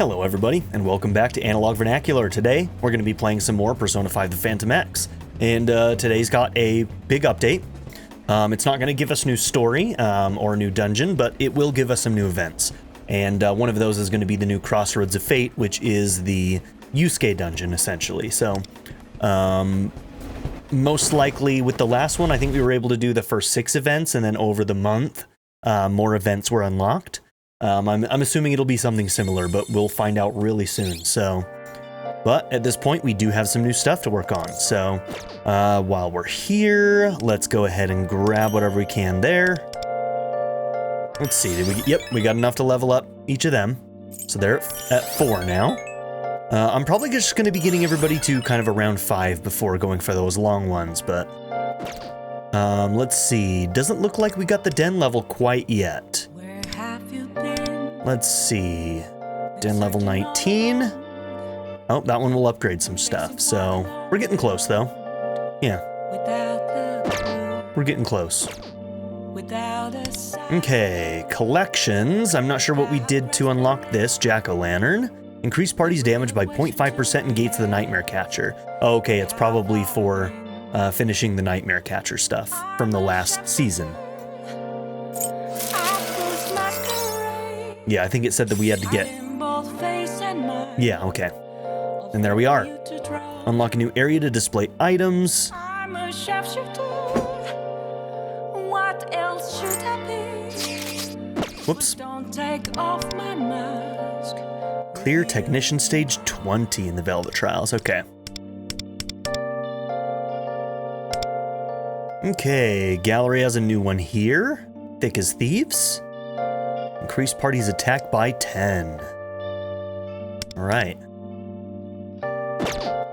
Hello everybody, and welcome back to Analog Vernacular. Today, we're going to be playing some more Persona 5 The Phantom X, and today's got a big update. It's not going to give us new story or a new dungeon, but it will give us some new events. And one of those is going to be the new Crossroads of Fate, which is the Yusuke dungeon, essentially. So, most likely with the last one, I think we were able to do the first 6 events, and then over the month, more events were unlocked. I'm assuming it'll be something similar, but we'll find out really soon. So, but at this point, we do have some new stuff to work on. So, while we're here, let's go ahead and grab whatever we can there. Let's see, yep, we got enough to level up each of them. So they're at 4 now. I'm probably just going to be getting everybody to kind of around 5 before going for those long ones, but let's see. Doesn't look like we got the den level quite yet. Let's see. Den level 19. Oh, that one will upgrade some stuff. So we're getting close, though. Yeah. We're getting close. Okay, collections. I'm not sure what we did to unlock this. Jack-o'-lantern. Increase party's damage by 0.5% in Gates of the Nightmare Catcher. Okay, it's probably for finishing the Nightmare Catcher stuff from the last season. Yeah, I think it said that we had to get... Yeah, okay. And there we are. Unlock a new area to display items. Whoops. Clear Technician Stage 20 in the Velvet Trials. Okay. Okay, Gallery has a new one here. Thick as Thieves. Increase party's attack by 10. Alright.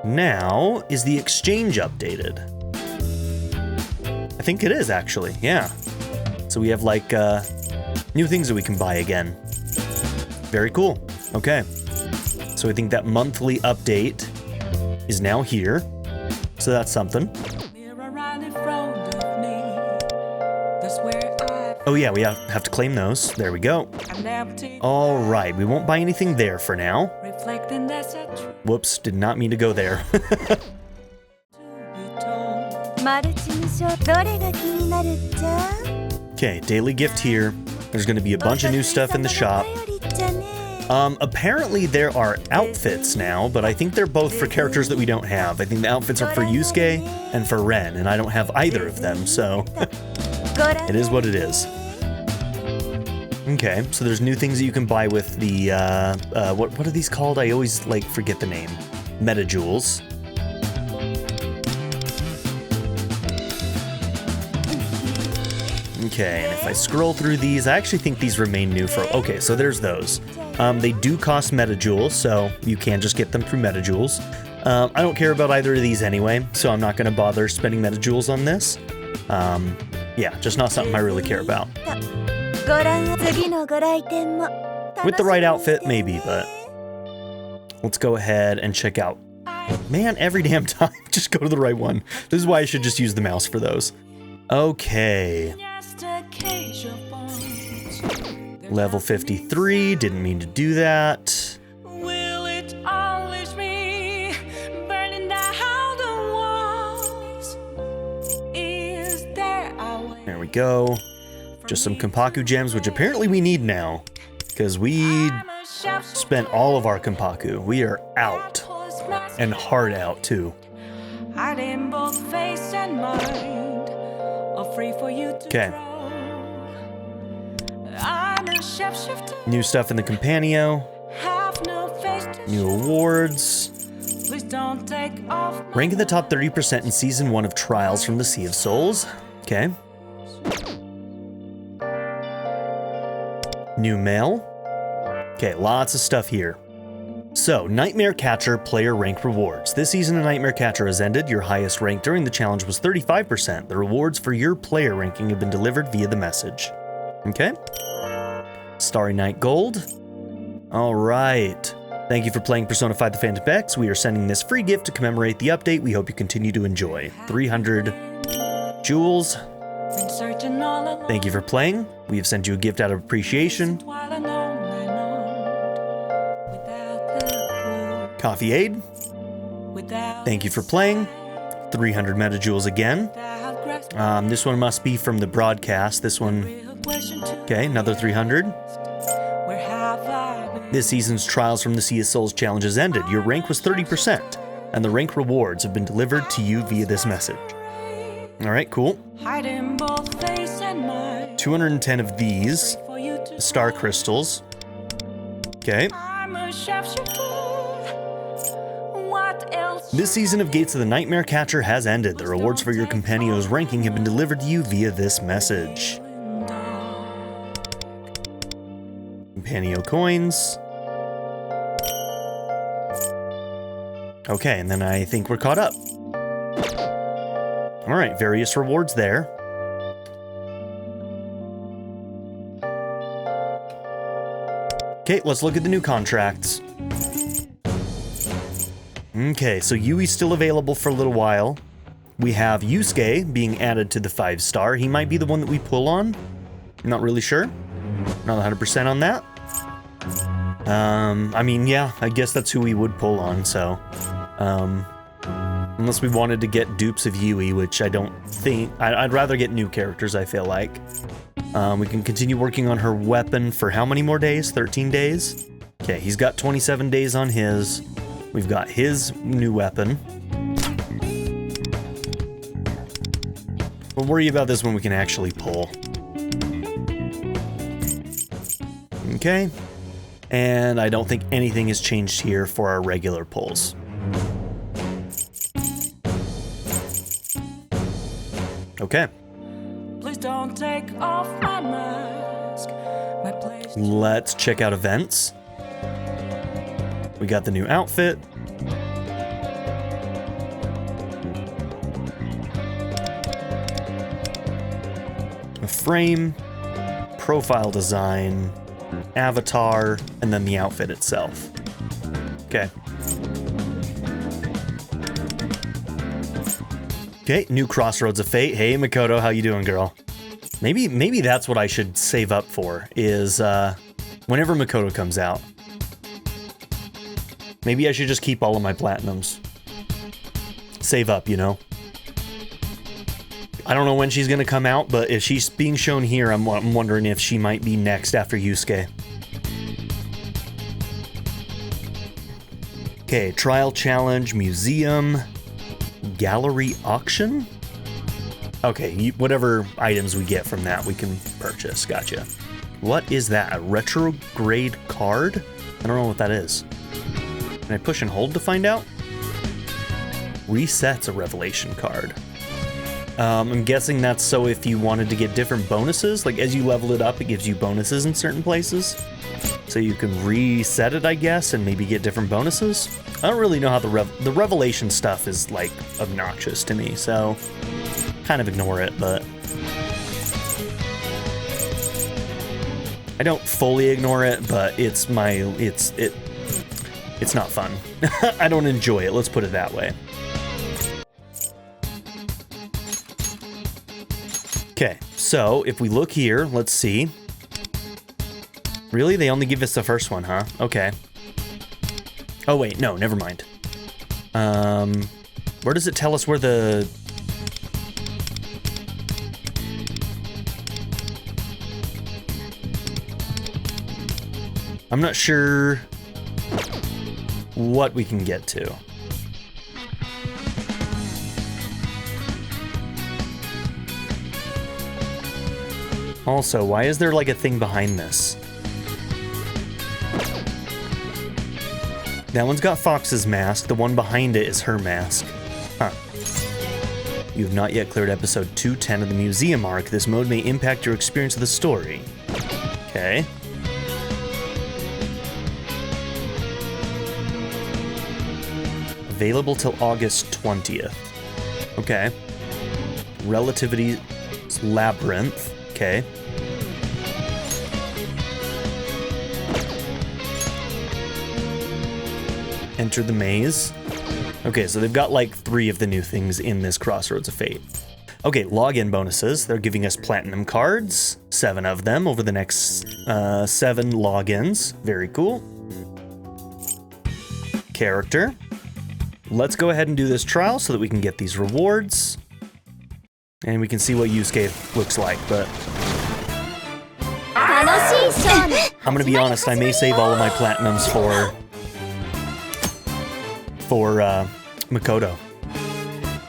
Now, is the exchange updated? I think it is, actually, yeah. So we have, like, new things that we can buy again. Very cool. Okay. So I think that monthly update is now here. So that's something. Oh yeah, we have to claim those. There we go. All right, we won't buy anything there for now. Whoops, did not mean to go there. Okay, daily gift here. There's going to be a bunch of new stuff in the shop. Apparently there are outfits now, but I think they're both for characters that we don't have. I think the outfits are for Yusuke and for Ren, and I don't have either of them, so it is what it is. Okay, so there's new things that you can buy with the, what are these called? I always, like, forget the name. Meta Jewels. Okay, and if I scroll through these, I actually think these remain new for... Okay, so there's those. They do cost Meta Jewels, so you can just get them through Meta Jewels. I don't care about either of these anyway, so I'm not going to bother spending Meta Jewels on this. Yeah, just not something I really care about. With the right outfit, maybe, but let's go ahead and check out. Man, every damn time, just go to the right one. This is why I should just use the mouse for those. Okay. Level 53, didn't mean to do that. There we go. Just some Kompaku gems, which apparently we need now, because we spent all of our Kompaku. We are out, and hard out, too. Okay. New stuff in the Companio. New awards. Rank in the top 30% in Season 1 of Trials from the Sea of Souls. Okay. New mail. Okay, lots of stuff here. So, Nightmare Catcher player rank rewards. This season of Nightmare Catcher has ended. Your highest rank during the challenge was 35%. The rewards for your player ranking have been delivered via the message. Okay. Starry Night Gold. All right. Thank you for playing Persona 5 The Phantom X. We are sending this free gift to commemorate the update. We hope you continue to enjoy. 300 jewels. Thank you for playing. We have sent you a gift out of appreciation. Coffee Aid. Thank you for playing. 300 metajoules again. This one must be from the broadcast. This one, okay, another 300. This season's Trials from the Sea of Souls challenge has ended. Your rank was 30%, and the rank rewards have been delivered to you via this message. All right, cool. 210 of these star crystals. Okay. This season of Gates of the Nightmare Catcher has ended. The rewards for your Compenio's ranking have been delivered to you via this message. Compenio coins. Okay, and then I think we're caught up. All right, various rewards there. Okay, let's look at the new contracts. Okay, so Yui's still available for a little while. We have Yusuke being added to the 5-star. He might be the one that we pull on. I'm not really sure. Not 100% on that. I mean, yeah, I guess that's who we would pull on, so. Unless we wanted to get dupes of Yui, which I don't think... I'd rather get new characters, I feel like. We can continue working on her weapon for how many more days? 13 days? Okay, he's got 27 days on his. We've got his new weapon. We'll worry about this when we can actually pull. Okay. And I don't think anything has changed here for our regular pulls. Okay. Please don't take off my mask. Let's check out events. We got the new outfit. A frame, profile design, avatar, and then the outfit itself. Okay. Okay, new Crossroads of Fate. Hey, Makoto, how you doing, girl? Maybe that's what I should save up for, is whenever Makoto comes out. Maybe I should just keep all of my platinums. Save up, you know? I don't know when she's gonna come out, but if she's being shown here, I'm wondering if she might be next after Yusuke. Okay, trial challenge, museum, gallery auction? Okay, whatever items we get from that we can purchase, gotcha. What is that, a retrograde card? I don't know what that is. Can I push and hold to find out? Resets a revelation card. I'm guessing that's so if you wanted to get different bonuses, like as you level it up, it gives you bonuses in certain places. So you can reset it, I guess, and maybe get different bonuses. I don't really know how the revelation stuff is, like, obnoxious to me, so kind of ignore it, but I don't fully ignore it, but it's not fun. I don't enjoy it, let's put it that way. Okay, so if we look here, let's see. Really? They only give us the first one, huh? Okay. Oh, wait, no, never mind. Where does it tell us where the... I'm not sure what we can get to. Also, why is there like a thing behind this? That one's got Fox's mask, the one behind it is her mask. Huh. You have not yet cleared episode 210 of the museum arc. This mode may impact your experience of the story. Okay. Available till August 20th. Okay. Relativity's Labyrinth. Okay. Enter the maze. Okay, so they've got like 3 of the new things in this Crossroads of Fate. Okay, login bonuses. They're giving us platinum cards, 7 of them over the next 7 logins. Very cool. character. Let's go ahead and do this trial so that we can get these rewards. And we can see what Yusuke looks like, but... I'm gonna be honest, I may save all of my platinums for Makoto.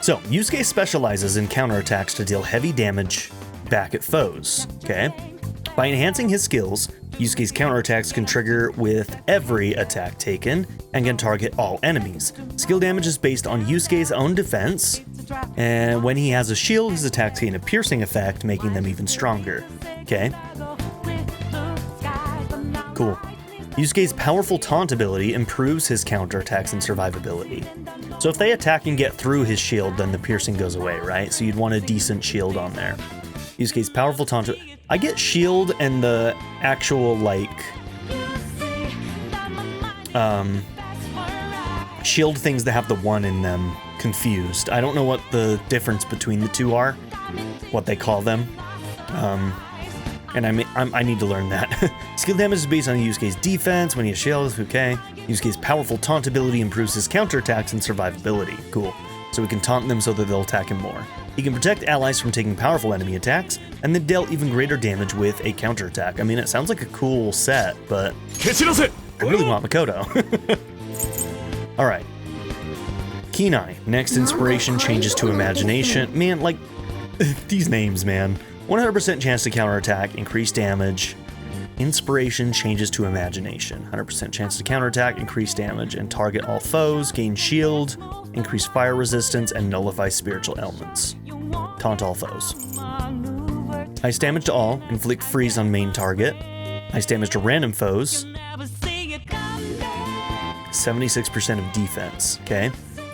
So, Yusuke specializes in counterattacks to deal heavy damage back at foes, okay? By enhancing his skills, Yusuke's counterattacks can trigger with every attack taken and can target all enemies. Skill damage is based on Yusuke's own defense, and when he has a shield, his attacks gain a piercing effect, making them even stronger, okay? Cool. Yusuke's powerful taunt ability improves his counterattacks and survivability. So if they attack and get through his shield, then the piercing goes away, right? So you'd want a decent shield on there. Yusuke's powerful taunt... I get shield and the actual, like... shield things that have the 1 in them confused. I don't know what the difference between the two are, what they call them. And I need to learn that. Skill damage is based on Yusuke's defense. When he has shields, okay. Yusuke's powerful taunt ability improves his counterattacks and survivability. Cool. So we can taunt them so that they'll attack him more. He can protect allies from taking powerful enemy attacks, and then deal even greater damage with a counterattack. I mean, it sounds like a cool set, but I really want Makoto. Alright. Kenai. Next inspiration changes to imagination. Man, like, these names, man. 100% chance to counterattack, increase damage. Inspiration changes to imagination. 100% chance to counterattack, increase damage, and target all foes, gain shield, increase fire resistance, and nullify spiritual elements. Taunt all foes. Ice damage to all, inflict freeze on main target. Ice damage to random foes. 76% of defense, okay?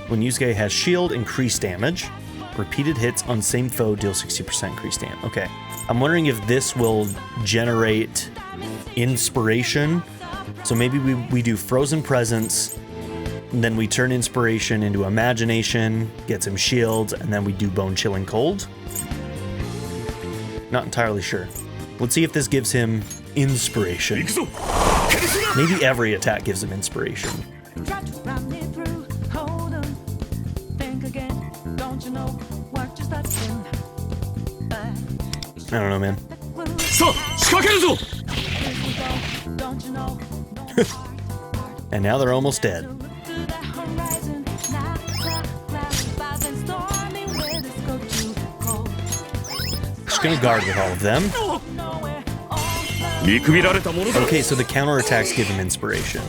When Yusuke has shield, increase damage. Repeated hits on same foe deal 60% increased damage. Okay. I'm wondering if this will generate inspiration. So maybe we do Frozen Presence, and then we turn inspiration into imagination, gets him shields, and then we do Bone Chilling Cold. Not entirely sure. Let's see if this gives him inspiration. Maybe every attack gives him inspiration. I don't know, man. And now they're almost dead. Just gonna guard with all of them. Okay, so the counterattacks give him inspiration.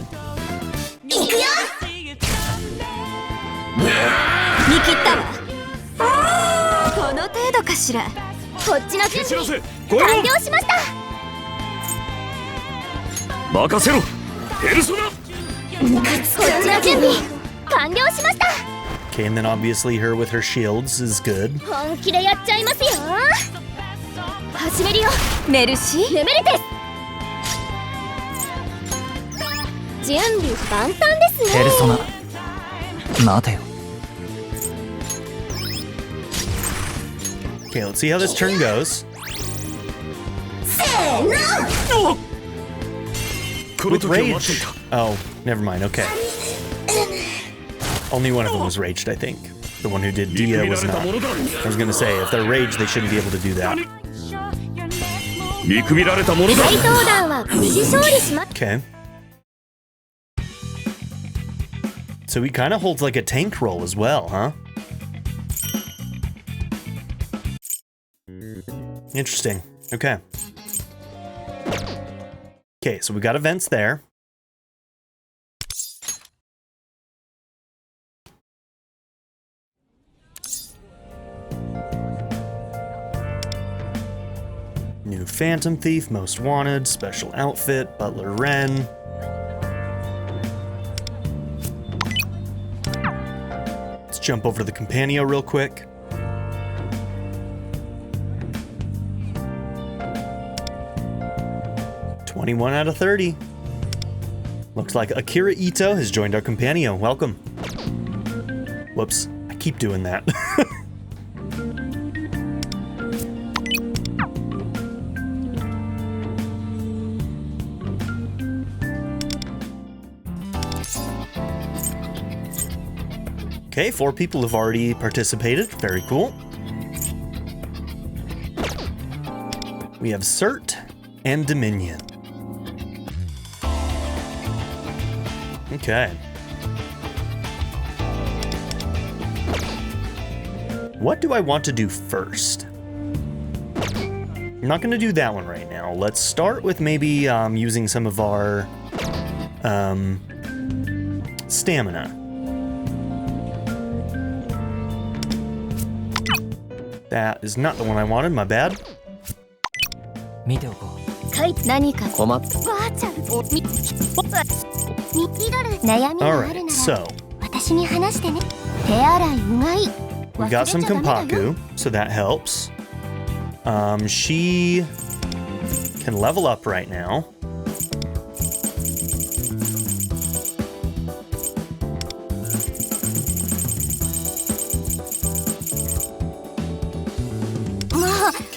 Okay, and then obviously her with her shields is good. Okay, let's see how this turn goes. With rage. Oh, never mind. Okay. Only one of them was raged, I think. The one who did Dia was not. I was gonna say, if they're raged, they shouldn't be able to do that. Okay. So he kind of holds like a tank role as well, huh? Interesting. Okay. Okay, so we got events there. New Phantom Thief, Most Wanted, Special Outfit, Butler Ren. Let's jump over to the Companio real quick. $21 out of 30. Looks like Akira Ito has joined our Companio. Welcome. Whoops, I keep doing that. Okay, 4 people have already participated. Very cool. We have Cert and Dominion. Okay. What do I want to do first? I'm not going to do that one right now. Let's start with maybe using some of our stamina. That is not the one I wanted, my bad. Alright, so we got some Kompaku, so that helps. She can level up right now.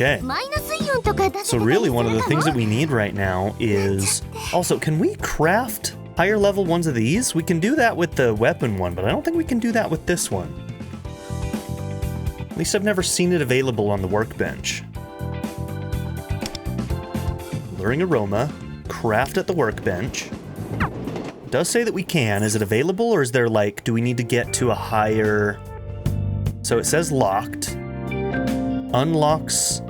Okay. So really one of the things that we need right now is... Also, can we craft higher level ones of these? We can do that with the weapon one, but I don't think we can do that with this one. At least I've never seen it available on the workbench. Luring Aroma, craft at the workbench. It does say that we can. Is it available, or is there like, do we need to get to a higher... So it says locked. Unlocks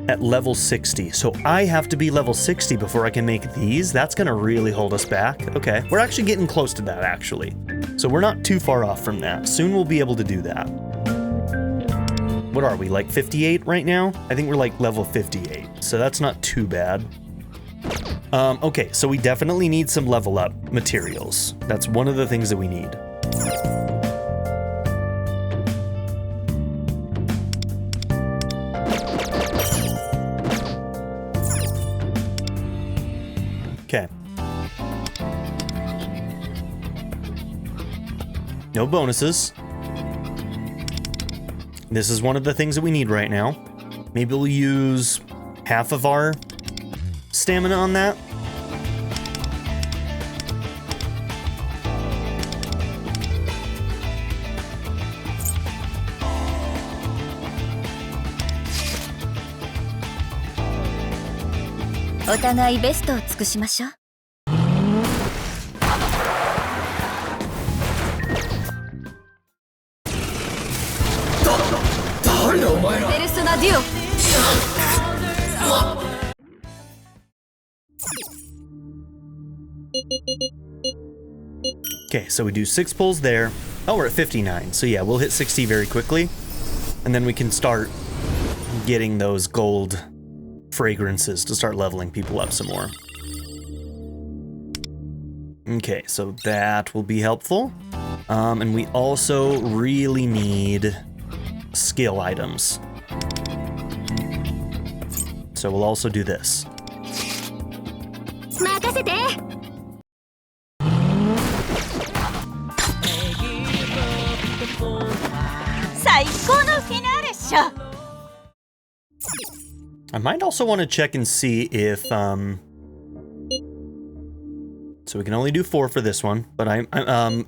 at level 60. So I have to be level 60 before I can make these. That's gonna really hold us back. Okay, we're actually getting close to that, actually. So we're not too far off from that. Soon we'll be able to do that. What are we, like 58 right now? I think we're like level 58, so that's not too bad. Okay, so we definitely need some level up materials. That's one of the things that we need. Okay. No bonuses. This is one of the things that we need right now. Maybe we'll use half of our stamina on that. Okay, so we do 6 pulls there. Oh, we're at 59. So yeah, we'll hit 60 very quickly. And then we can start getting those gold fragrances to start leveling people up some more. Okay, so that will be helpful. And we also really need skill items. So we'll also do this. I might also want to check and see if, so we can only do 4 for this one, but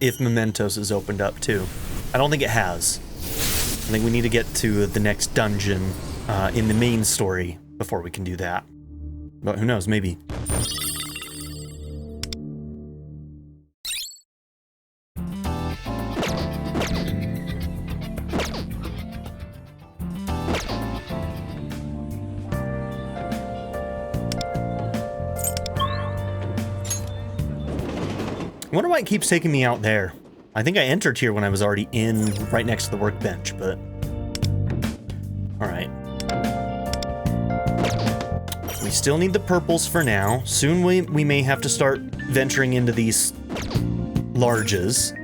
if Mementos is opened up too. I don't think it has. I think we need to get to the next dungeon in the main story before we can do that. But who knows, maybe. I wonder why it keeps taking me out there. I think I entered here when I was already in right next to the workbench, but... Alright. We still need the purples for now. Soon we may have to start venturing into these larges.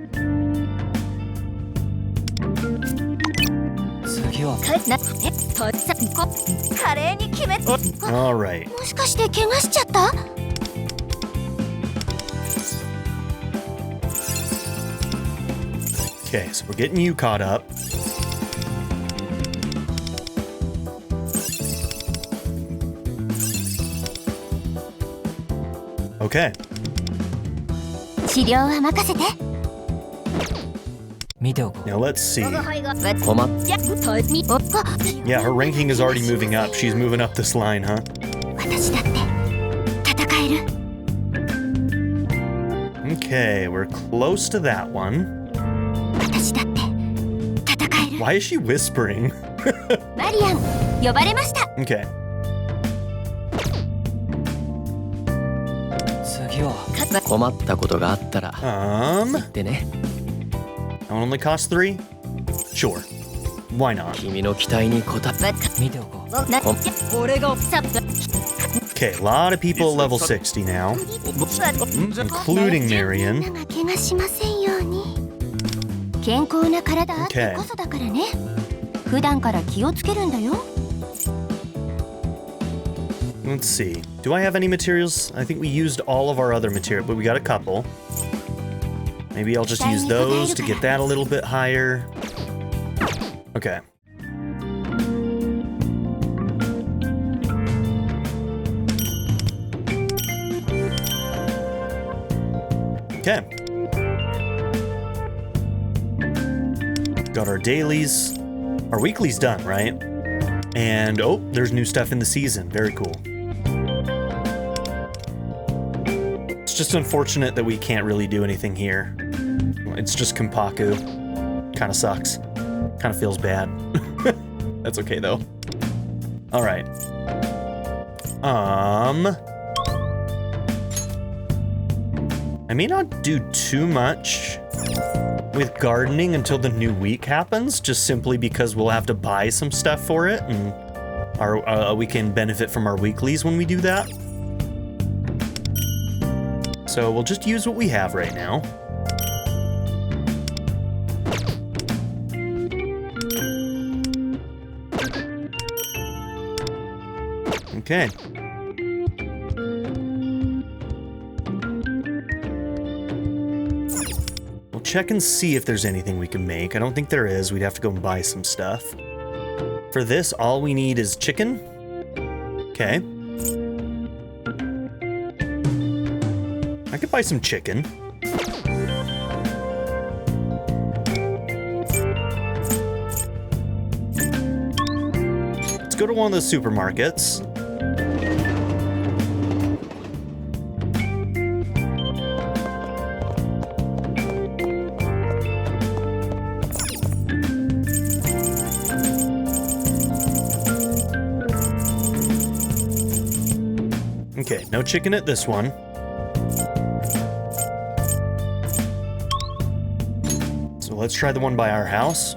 Alright. Okay, so we're getting you caught up. Okay. Now let's see. 困っ Yeah, her ranking is already moving up. She's moving up this line, huh? 私だって戦える Okay, we're close to that one. 私だって戦える Why is she whispering? マリアン呼ばれました Okay. 困ったことがあったら言ってね That one only costs 3? Sure. Why not? 君の期待に応え見ておこう 俺がさ Okay, a lot of people at level 60 now, including Marion. みんなが怪我しませんように健康な体あってこそだからね普段から気をつけるんだよ Let's see. Do I have any materials? I think we used all of our other material, but we got a couple. Maybe I'll just use those to get that a little bit higher. Okay. Okay. Got our dailies. Our weekly's done, right? And, oh, there's new stuff in the season. Very cool. It's just unfortunate that we can't really do anything here. It's just Kompaku. Kind of sucks. Kind of feels bad. That's okay, though. All right. I may not do too much with gardening until the new week happens, just simply because we'll have to buy some stuff for it, and we can benefit from our weeklies when we do that. So we'll just use what we have right now. Okay. We'll check and see if there's anything we can make. I don't think there is. We'd have to go and buy some stuff. For this, all we need is chicken. Okay. I could buy some chicken. Let's go to one of the supermarkets. Okay, no chicken at this one. So let's try the one by our house.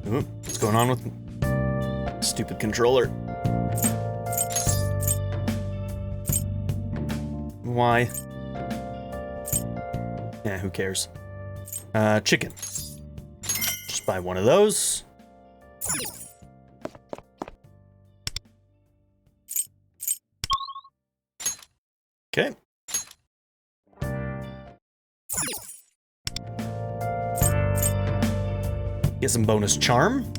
Ooh, what's going on with stupid controller? Why? Yeah, who cares? Chicken. Just buy one of those. Okay. Get some bonus charm.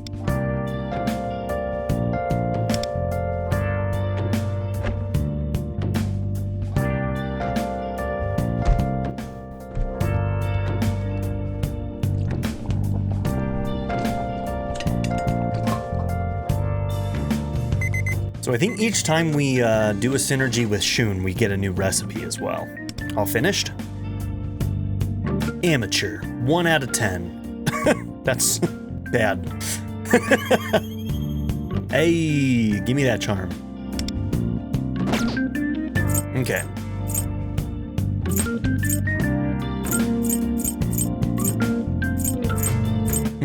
So I think each time we do a synergy with Shun, we get a new recipe as well. All finished? Amateur. 1 out of 10. That's bad. Hey, give me that charm. Okay.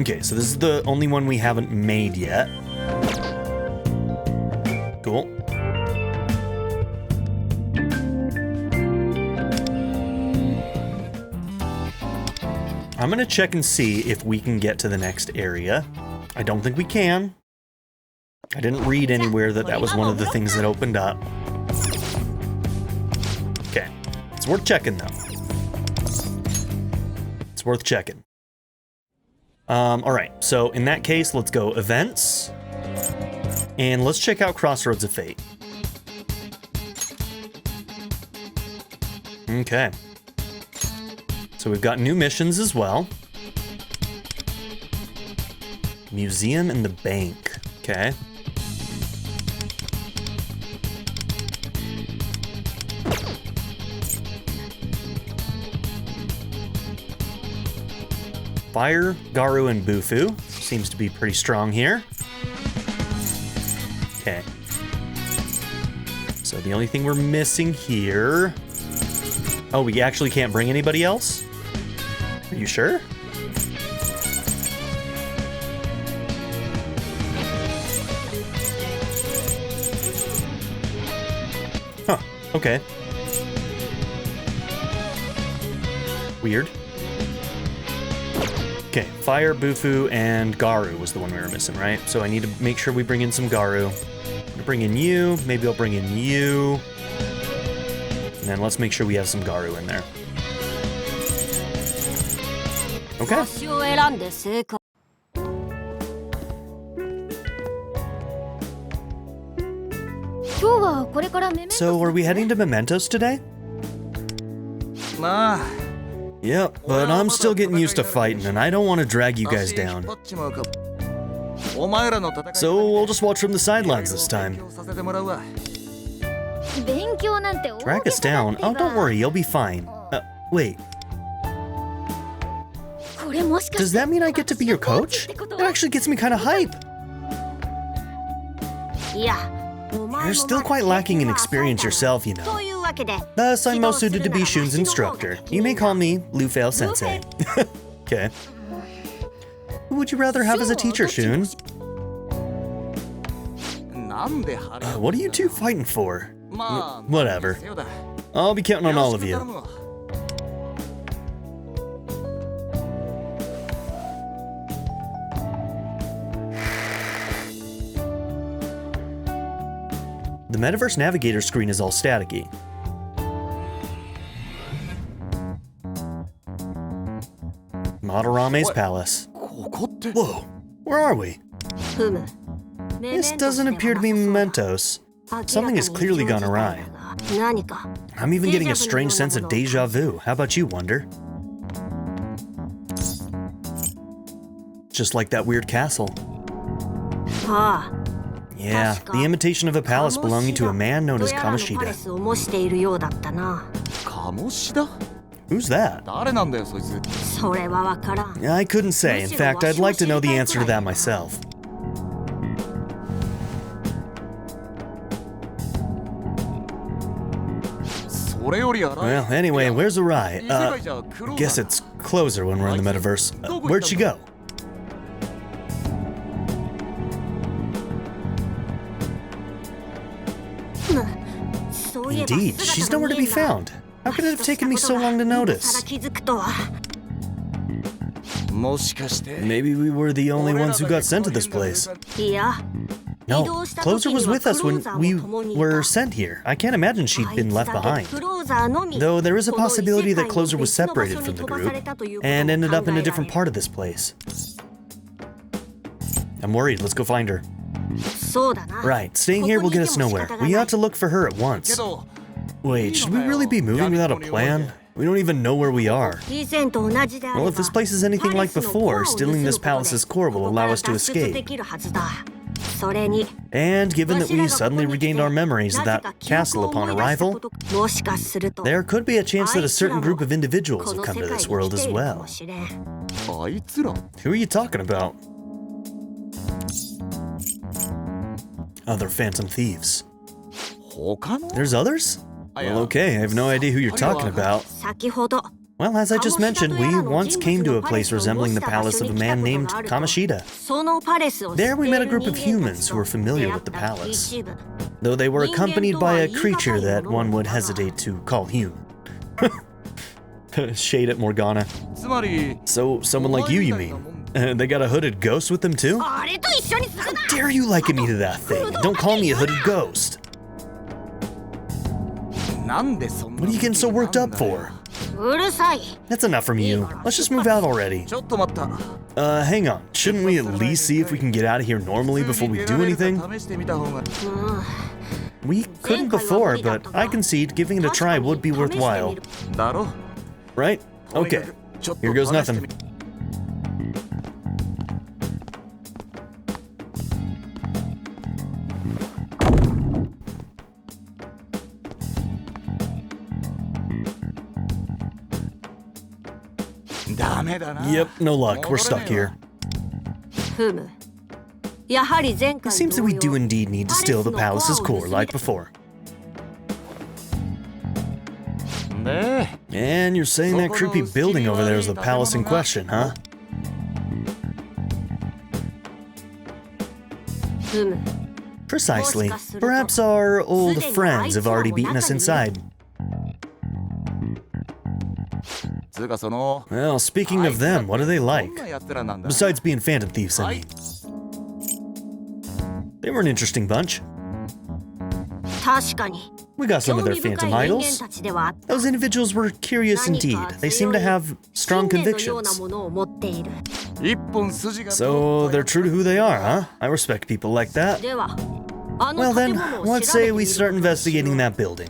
Okay, so this is the only one we haven't made yet. Cool. I'm gonna check and see if we can get to the next area. I don't think we can. I didn't read anywhere that that was one of the things that opened up. Okay, it's worth checking though. It's It's worth checking. Alright, so in that case, let's go events. And let's check out Crossroads of Fate. Okay. So we've got new missions as well. Museum and the bank. Okay. Fire, Garu, and Bufu. Seems to be pretty strong here. Okay. So the only thing we're missing here... Oh, we actually can't bring anybody else? Are you sure? Huh, okay. Weird. Okay, Fire, Bufu, and Garu was the one we were missing, right? So I need to make sure we bring in some Garu. I'm gonna bring in you, maybe I'll bring in you. And then let's make sure we have some Garu in there. Okay. So are we heading to Mementos today? Yep, but I'm still getting used to fighting, and I don't want to drag you guys down. So we'll just watch from the sidelines this time. Drag us down? Oh, don't worry, you'll be fine. Wait. Does that mean I get to be your coach? That actually gets me kind of hype. You're still quite lacking in experience yourself, you know. Thus, I'm most suited to be Shun's instructor. You may call me Lufale Sensei. Okay. Who would you rather have as a teacher, Shun? What are you two fighting for? Whatever. I'll be counting on all of you. The Metaverse Navigator screen is all staticky. Madarame's palace. Whoa, where are we? This doesn't appear to be Mementos. Something has clearly gone awry. I'm even getting a strange sense of deja vu. How about you, Wonder? Just like that weird castle. Yeah, the imitation of a palace belonging to a man known as Kamoshida. Who's that? I couldn't say. In fact, I'd like to know the answer to that myself. Well, anyway, where's Arai? Guess it's closer when we're in the metaverse. Where'd she go? Indeed, she's nowhere to be found. How could it have taken me so long to notice? Maybe we were the only ones who got sent to this place. No, Closer was with us when we were sent here. I can't imagine she'd been left behind. Though there is a possibility that Closer was separated from the group and ended up in a different part of this place. I'm worried. Let's go find her. Right, staying here will get us nowhere. We ought to look for her at once. Wait, should we really be moving without a plan? We don't even know where we are. Well, if this place is anything like before, stealing this palace's core will allow us to escape. And given that we suddenly regained our memories of that castle upon arrival, there could be a chance that a certain group of individuals have come to this world as well. Who are you talking about? Other phantom thieves. There's others? Well, okay, I have no idea who you're talking about. Well, as I just mentioned, we once came to a place resembling the palace of a man named Kamoshida. There we met a group of humans who were familiar with the palace, though they were accompanied by a creature that one would hesitate to call human. Shade at Morgana. So, someone like you mean? They got a hooded ghost with them too? How dare you liken me to that thing? Don't call me a hooded ghost. What are you getting so worked up for? That's enough from you. Let's just move out already. Hang on. Shouldn't we at least see if we can get out of here normally before we do anything? We couldn't before, but I concede giving it a try would be worthwhile. Right? Okay. Here goes nothing. Yep, no luck. We're stuck here. It seems that we do indeed need to steal the palace's core like before. And you're saying that creepy building over there is the palace in question, huh? Precisely. Perhaps our old friends have already beaten us inside. Well, speaking of them, what are they like? Besides being phantom thieves, I mean. They were an interesting bunch. We got some of their phantom idols. Those individuals were curious indeed. They seem to have strong convictions. So they're true to who they are, huh? I respect people like that. Well then, let's say we start investigating that building.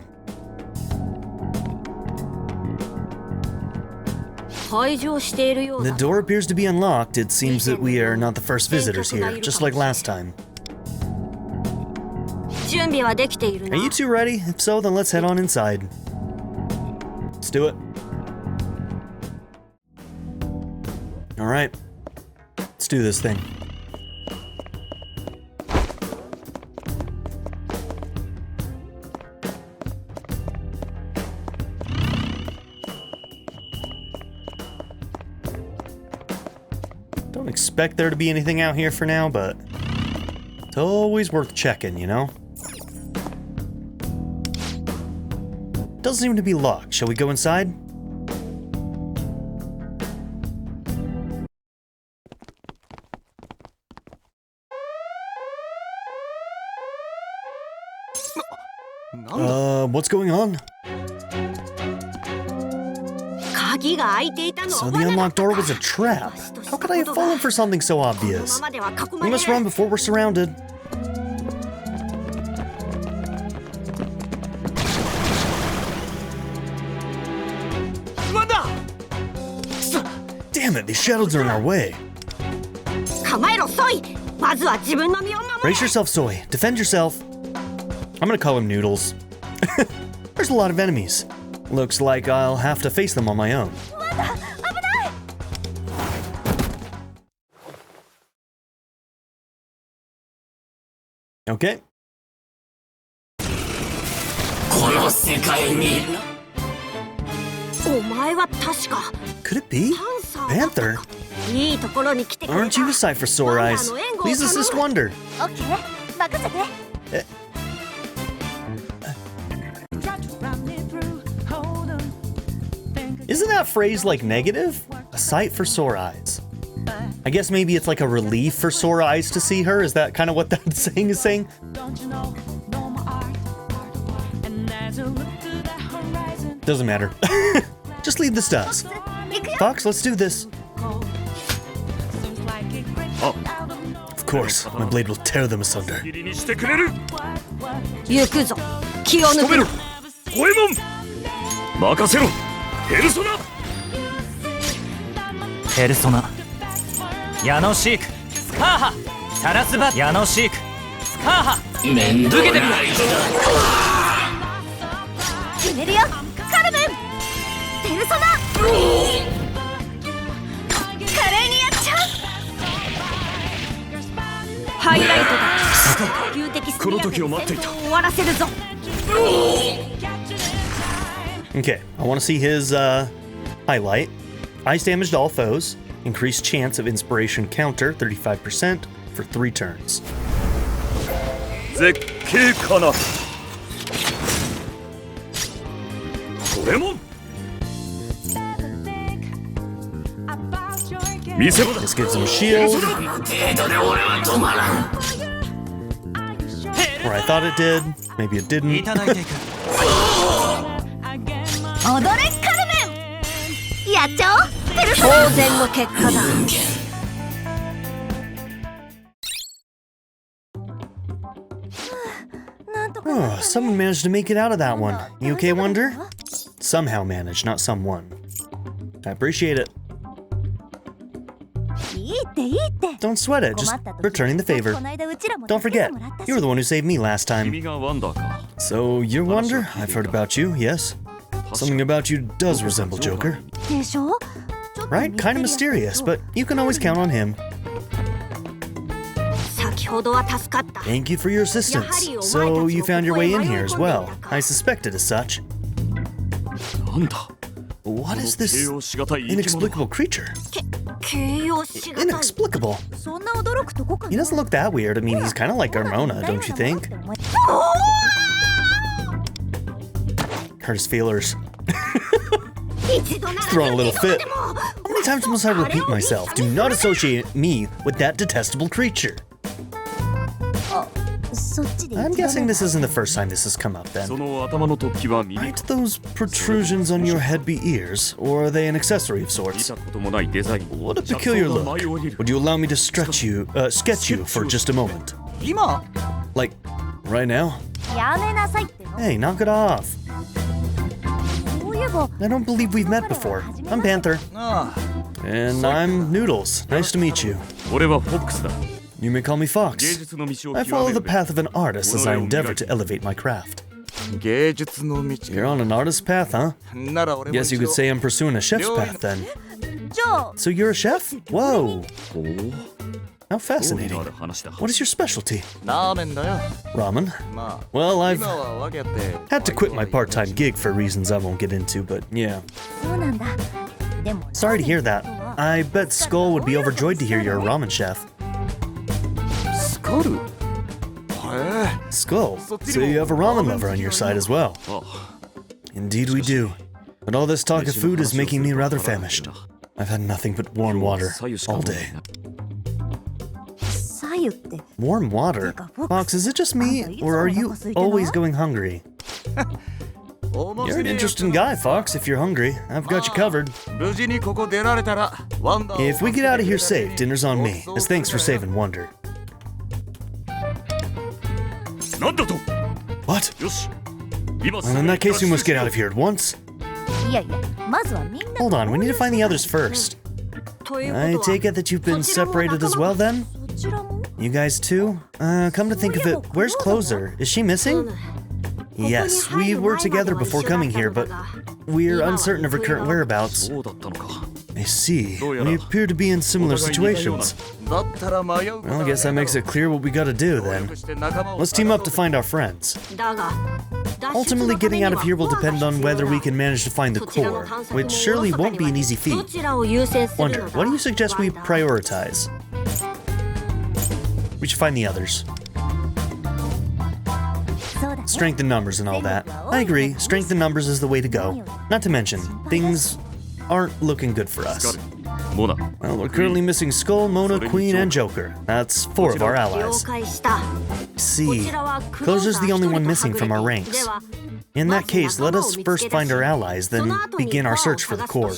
The door appears to be unlocked. It seems that we are not the first visitors here, just like last time. Are you two ready? If so, then let's head on inside. Let's do it. Alright. Let's do this thing. Don't expect there to be anything out here for now, but it's always worth checking, you know? Doesn't seem to be locked. Shall we go inside? What's going on? So the unlocked door was a trap. How could I have fallen for something so obvious? We must run before we're surrounded. Damn it, these shadows are in our way. Brace yourself, Soy. Defend yourself. I'm gonna call him Noodles. There's a lot of enemies. Looks like I'll have to face them on my own. Okay. Could it be? Panther? Aren't you a sight for sore eyes? Please assist Wonder. Isn't that phrase like negative? A sight for sore eyes. I guess maybe it's like a relief for sore eyes to see her. Is that kind of what that saying is saying? Doesn't matter. Just leave this to us. Fox, let's do this. Oh, of course, my blade will tear them asunder. Persona 矢野シークスカーハサラスバ矢野シークスカーハ受けてみろ決めるよカルメンペルソナ華麗にやっちゃうハイライトだ流的スミヤで戦闘を終わらせるぞ Okay, I want to see his highlight. Ice damage to all foes. Increased chance of inspiration counter 35% for 3 turns. This gives him a shield. Or I thought it did. Maybe it didn't. 社長ペルソナ当然の結果だ Oh, someone managed to make it out of that one. You okay, Wonder? Somehow managed, not someone. I appreciate it. Don't sweat it, just returning the favor. Don't forget, you were the one who saved me last time. So, you're Wonder? I've heard about you, yes. Something about you does resemble Joker. Right? Kinda mysterious, but you can always count on him. Thank you for your assistance. So, you found your way in here as well. I suspected as such. What is this inexplicable creature? Inexplicable? He doesn't look that weird. I mean, he's kind of like Carmona, don't you think? Hurt his feelers. He's throwing a little fit. How many times must I repeat myself? Do not associate me with that detestable creature. I'm guessing this isn't the first time this has come up then. Might those protrusions on your head be ears, or are they an accessory of sorts? What a peculiar look. Would you allow me to sketch you for just a moment? Like, right now? Hey, knock it off. I don't believe we've met before. I'm Panther. And I'm Noodles. Nice to meet you. You may call me Fox. I follow the path of an artist as I endeavor to elevate my craft. You're on an artist's path, huh? Guess you could say I'm pursuing a chef's path then. So you're a chef? Whoa! How fascinating. What is your specialty? Ramen? Well, I've had to quit my part-time gig for reasons I won't get into, but yeah. Sorry to hear that. I bet Skull would be overjoyed to hear you're a ramen chef. Skull? So you have a ramen lover on your side as well. Indeed we do. But all this talk of food is making me rather famished. I've had nothing but warm water all day. Warm water? Fox, is it just me, or are you always going hungry? You're an interesting guy, Fox, if you're hungry. I've got you covered. If we get out of here safe, dinner's on me, as thanks for saving Wonder. What? Well, in that case, we must get out of here at once. Hold on, we need to find the others first. I take it that you've been separated as well, then? You guys too? Come to think of it, where's Closer? Is she missing? Yes, we were together before coming here, but we're uncertain of her current whereabouts. I see. We appear to be in similar situations. Well, I guess that makes it clear what we gotta do, then. Let's team up to find our friends. Ultimately, getting out of here will depend on whether we can manage to find the core, which surely won't be an easy feat. Wonder, what do you suggest we prioritize? We should find the others. Strength in numbers and all that. I agree, strength in numbers is the way to go. Not to mention, things aren't looking good for us. Well, we're currently missing Skull, Mona, Queen, and Joker. That's 4 of our allies. See, Closer's the only one missing from our ranks. In that case, let us first find our allies, then begin our search for the core.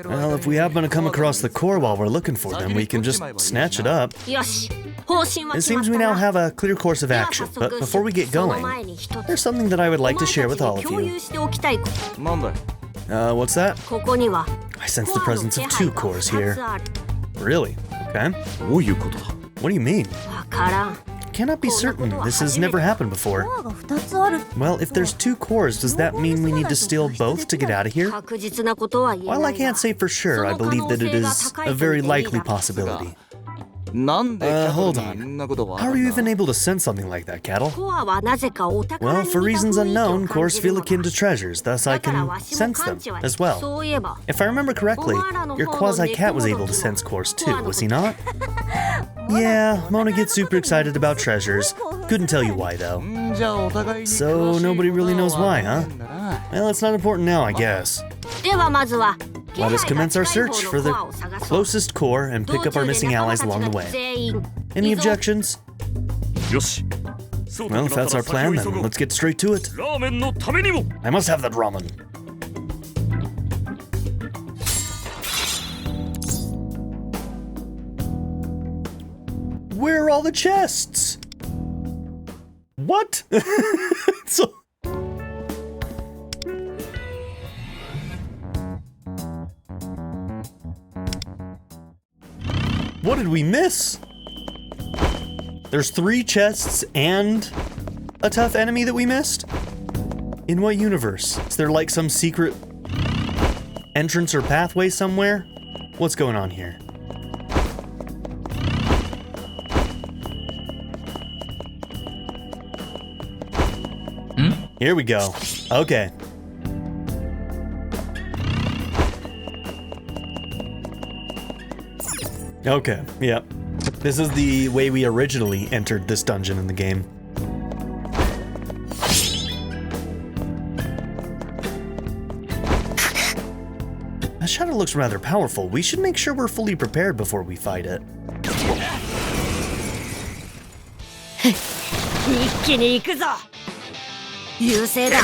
Well, if we happen to come across the core while we're looking for them, we can just snatch it up. It seems we now have a clear course of action, but before we get going, there's something that I would like to share with all of you. What's that? I sense the presence of 2 cores here. Really? Okay. What do you mean? Cannot be certain. This has never happened before. Well, if there's 2 cores, does that mean we need to steal both to get out of here? While I can't say for sure, I believe that it is a very likely possibility. Hold on. How are you even able to sense something like that, Cattle? Well, for reasons unknown, cores feel akin to treasures, thus I can sense them as well. If I remember correctly, your quasi-cat was able to sense cores too, was he not? Yeah, Mona gets super excited about treasures. Couldn't tell you why, though. So, nobody really knows why, huh? Well, it's not important now, I guess. Let us commence our search for the closest core and pick up our missing allies along the way. Any objections? Well, if that's our plan, then let's get straight to it. I must have that ramen. Where are all the chests? What? So... What did we miss? There's 3 chests and a tough enemy that we missed? In what universe? Is there like some secret entrance or pathway somewhere? What's going on here? Here we go. Okay. Okay, yep. This is the way we originally entered this dungeon in the game. That shadow looks rather powerful. We should make sure we're fully prepared before we fight it. 一気に行くぞ。優勢だ。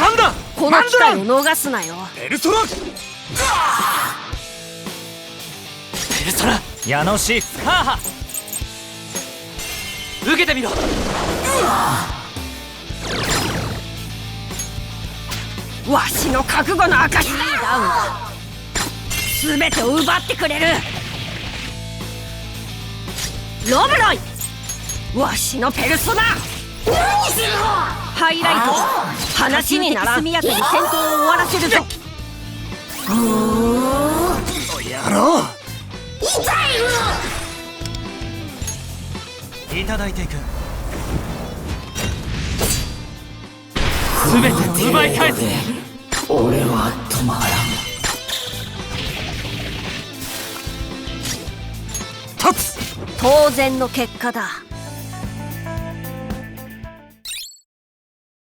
この機会を逃すなよ。ペルソナ矢野シークスカーハ受けてみろ。わしの覚悟の証だ。全てを奪ってくれる。ロブロイ、わしのペルソナ。ハイライト、話になら速やかに戦闘を終わらせるぞ。やろう。いただいていく。全てを奪い返す。俺は止まらん。立つ。当然の結果だ。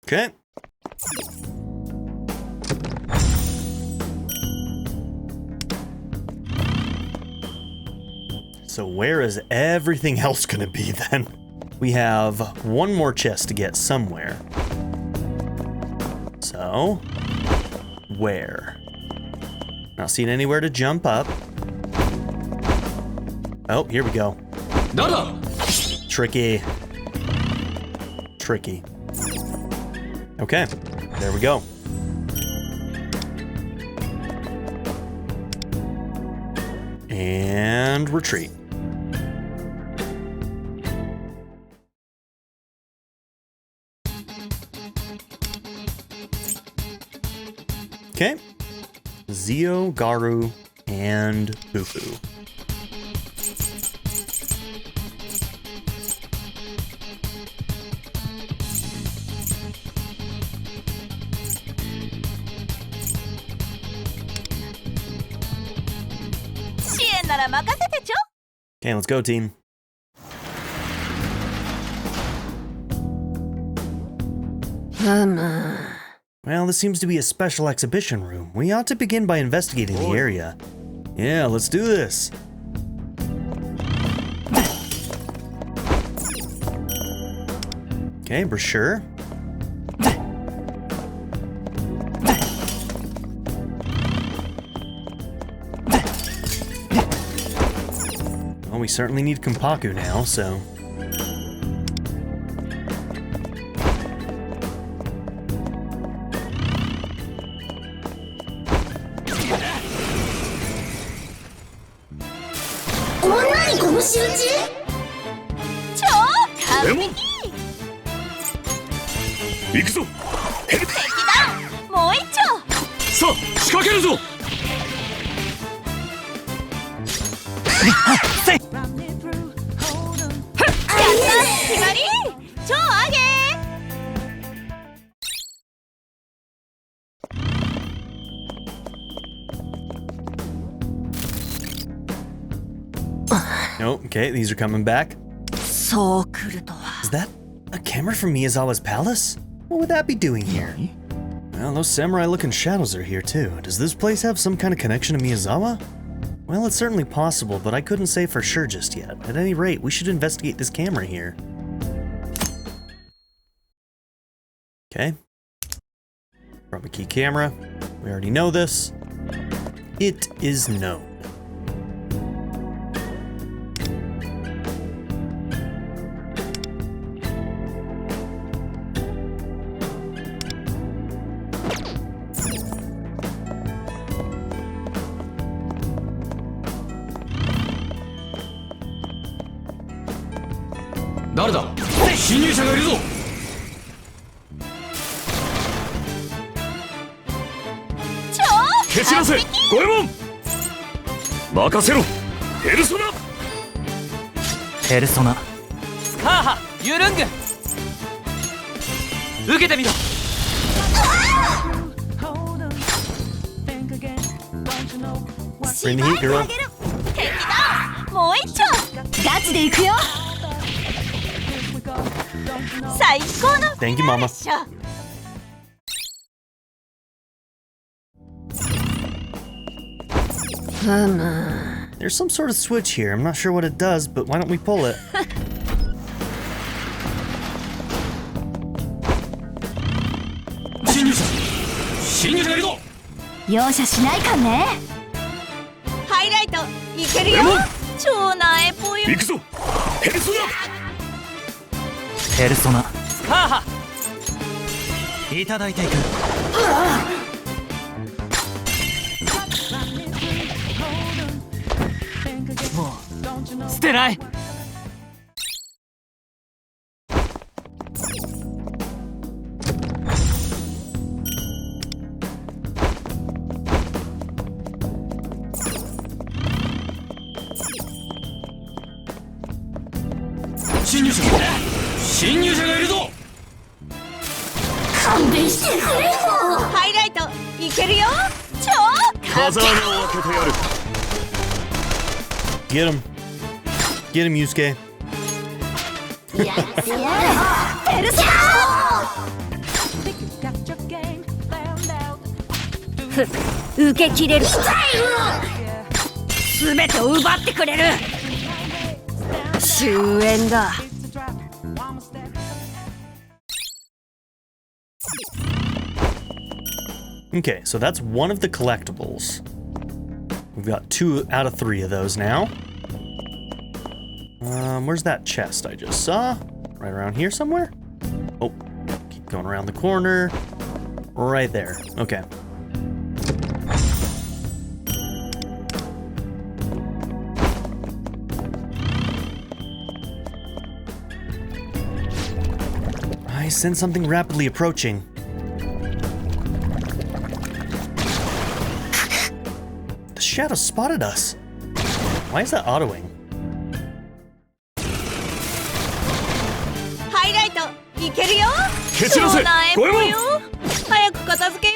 Okay. So where is everything else gonna be then? We have one more chest to get somewhere. So, where? Not seeing anywhere to jump up. Oh, here we go. Tricky. Tricky. Okay, there we go. And retreat. Okay. Zio, Garu, and Bufu. Okay, let's go, team. Well, this seems to be a special exhibition room. We ought to begin by investigating the area. Yeah, let's do this. Okay, brochure. Well, we certainly need Kompaku now, so... Oh, okay, these are coming back. Is that a camera from Miyazawa's palace? What would that be doing here? Well, those samurai-looking shadows are here too. Does this place have some kind of connection to Miyazawa? Well, it's certainly possible, but I couldn't say for sure just yet. At any rate, we should investigate this camera here. Okay. Chroma key camera. We already know this. It is known. 誰だ侵入者がいるぞ蹴散らせゴエモン任せろペルソナペルソナスカーハユルング受けてみろ Bring the heat, girl. もう一丁ガチで行くよ最高の Thank you, Mama. There's some sort of switch here. I'm not sure what it does, but why don't we pull it? 侵入者がいるぞ容赦しないかねハイライトいけるよ超なえぽよ行くぞペルソナペルソナスカーハいただいていくもう捨てない侵入者がいるぞ勘弁してくれよハイライトいけるよ超風穴を開けてやる Get him. Get him, Yusuke. やってやるペルソナ受け切れる全てを奪ってくれる終焉だ Okay, so that's one of the collectibles. We've got 2 out of 3 of those now. Where's that chest I just saw? Right around here somewhere? Oh, keep going around the corner. Right there. Okay. I sense something rapidly approaching. The shadow spotted us. Why is that autoing?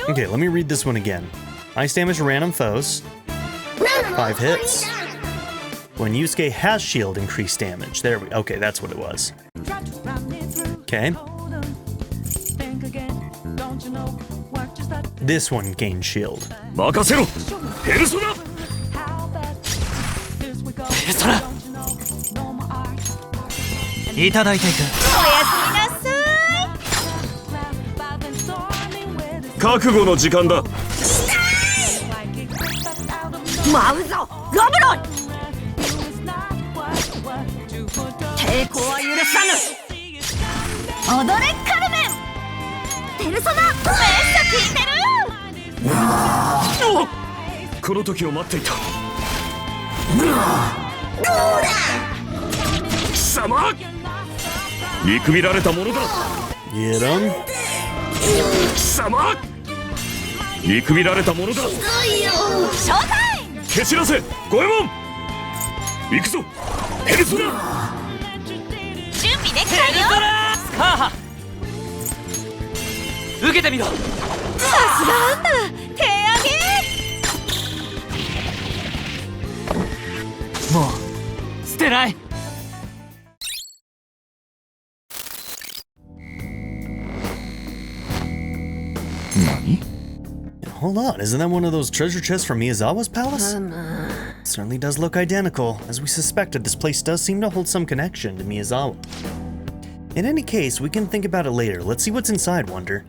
Okay, let me read this one again. Ice damage random foes. 5 hits. When Yusuke has shield, increased damage. There we go. Okay, that's what it was. Okay. This one gained shield. 任せろペルソナペルソナいただいていくおやすみなさい覚悟の時間だ舞うぞロブロン抵抗は許さぬ踊れカルメンペルソナめっちゃ効いてるこの時を待っていた貴様見くびられたものだ Get him. 貴様見くびられたものだショータイム蹴散らせゴエモン行くぞペルソナ準備できたよスカーハ受けてみろさすがあんた手上げもう捨てない Hold on, isn't that one of those treasure chests from Miyazawa's palace? Certainly does look identical. As we suspected, this place does seem to hold some connection to Miyazawa. In any case, we can think about it later. Let's see what's inside, Wonder.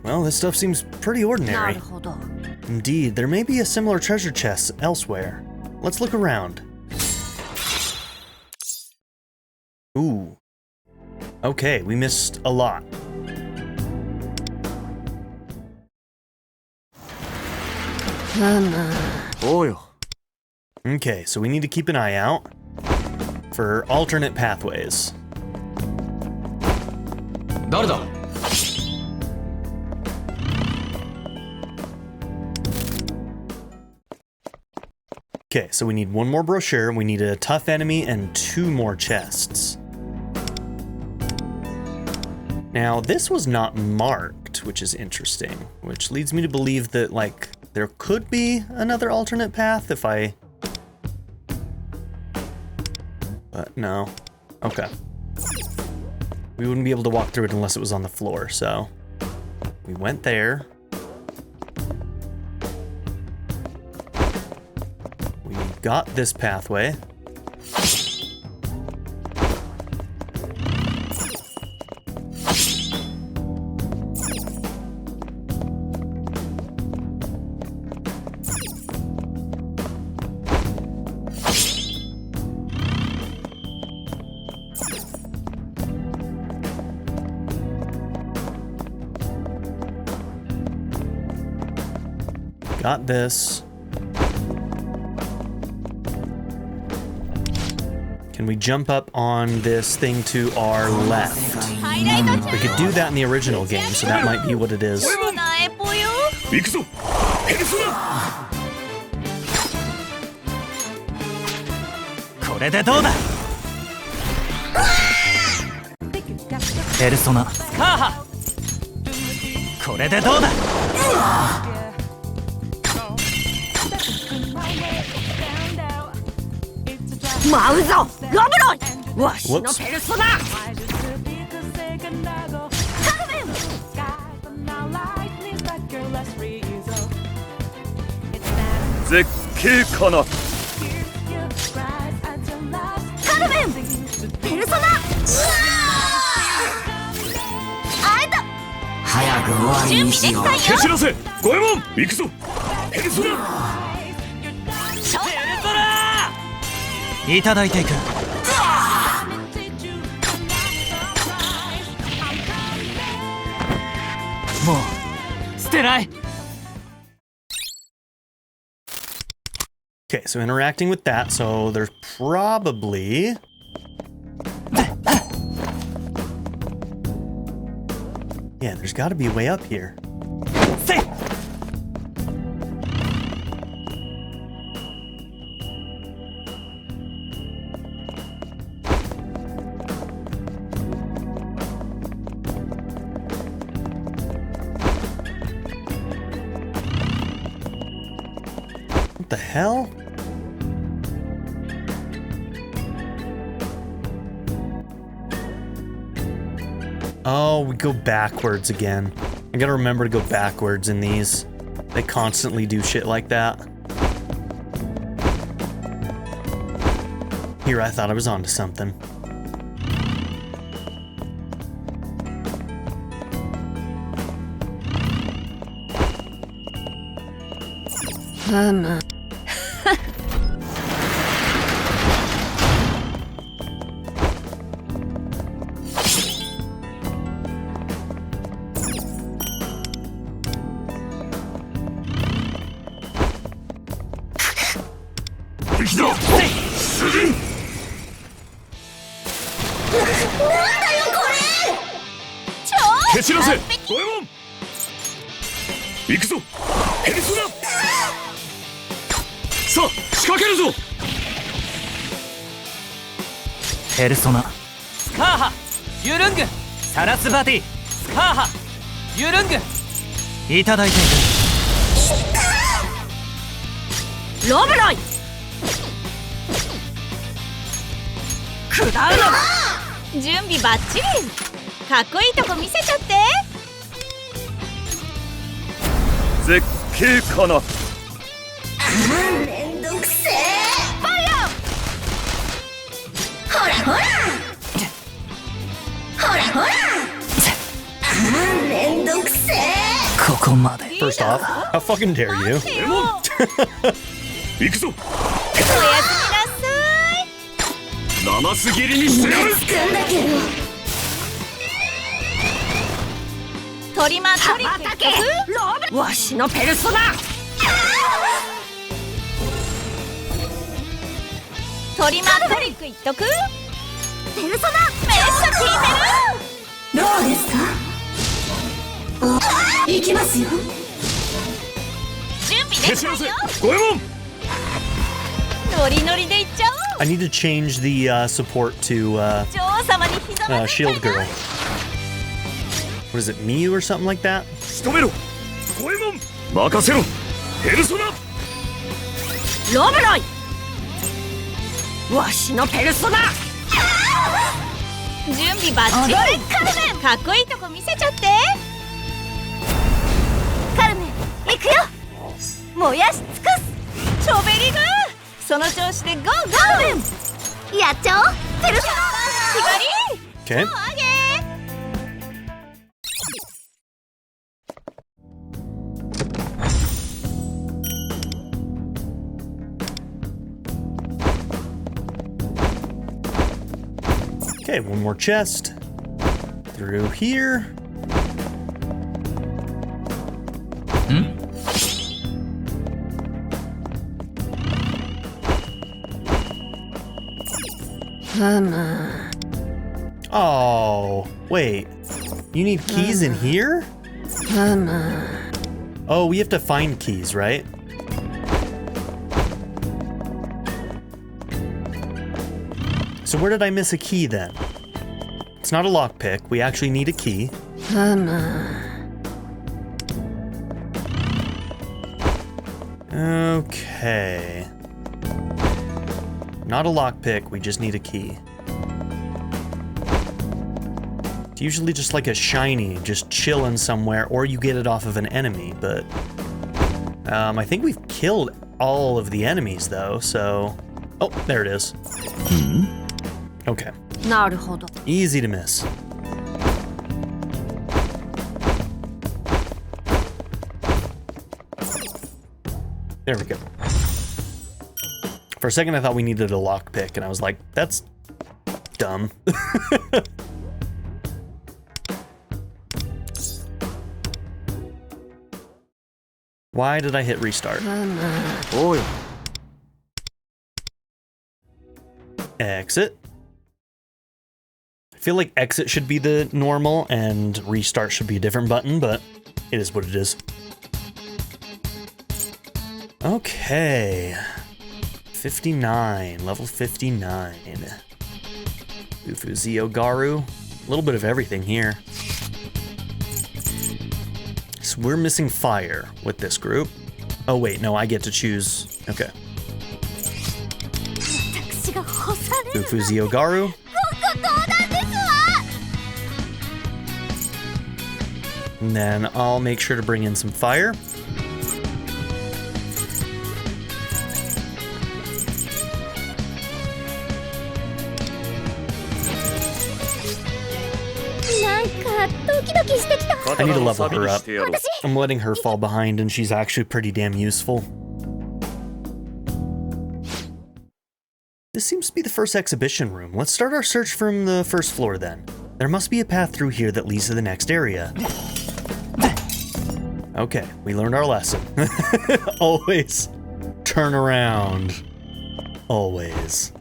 Well, this stuff seems pretty ordinary. Indeed, there may be a similar treasure chest elsewhere. Let's look around. Ooh. Okay, we missed a lot. Okay, so we need to keep an eye out for alternate pathways. 誰だ Okay, so we need one more brochure, we need a tough enemy, and 2 more chests. Now, this was not marked, which is interesting, which leads me to believe that, like, there could be another alternate path if I... But no. Okay. We wouldn't be able to walk through it unless it was on the floor, so... We went there. We got this pathway. Got this. Can we jump up on this thing to our left? We could do that in the original game, so that might be what it is. 行くぞペルソナこれでどうだペルソナスカーハこれでどうだ舞うぞロブロイわしのペルソナ絶景かなカルメンペルソナあいた早く終わりにしよう。蹴散らせ五右衛門行くぞペルソナいただいていくもう捨てない Okay, so interacting with that, so there's probably... Yeah, there's got to be a way up here. What the hell? Oh, we go backwards again. I gotta remember to go backwards in these. They constantly do shit like that. Here, I thought I was onto something. Persona スカーハユルングサラスバティスカーハユルングいただいていくロブロイ下るの準備バッチリかっこいいとこ見せちゃって絶景かなめんどくせえファイヤーほらほらほらほらめんどくせえここまで First off, how fucking dare you? 行くぞおやすみなさい生すぎりにしてやるつくんだけどトリマトリックわしのペルソナトリマートリック言っとく？ペルソナめっちゃ効いてる。どうですか？行きますよ。準備できたよ。ゴエモン。ノリノリでいっちゃおう。I need to change the support to Shield Girl. What is it, Miyu or something like that? 仕留めろゴエモン。任せろペルソナ。ロブロイわしのペルソナ。準備バッチリ。カルメンかっこいいとこ見せちゃって。カルメン行くよ。燃やし尽くす。チョベリグその調子でゴーゴー。カルメンやっちゃおう。ペルソナ決まり。 Okay. Okay, one more chest. Through here. Oh, wait. You need keys in here? Oh, we have to find keys, right? So where did I miss a key then? It's not a lockpick. We actually need a key. Okay. Not a lockpick. We just need a key. It's usually just like a shiny, just chilling somewhere, or you get it off of an enemy, but... I think we've killed all of the enemies, though, so... Oh, there it is. Okay. Easy to miss. There we go. For a second I thought we needed a lockpick, and I was like, that's dumb. Why did I hit restart? Exit. I feel like exit should be the normal and restart should be a different button, but it is what it is. Okay. 59, level 59. Ufu Garu. A little bit of everything here. So we're missing fire with this group. Oh wait, no, I get to choose. Okay. Ufu Garu. And then I'll make sure to bring in some fire. I need to level her up. I'm letting her fall behind, and she's actually pretty damn useful. This seems to be the first exhibition room. Let's start our search from the first floor then. There must be a path through here that leads to the next area. Okay, we learned our lesson. Always turn around. Always.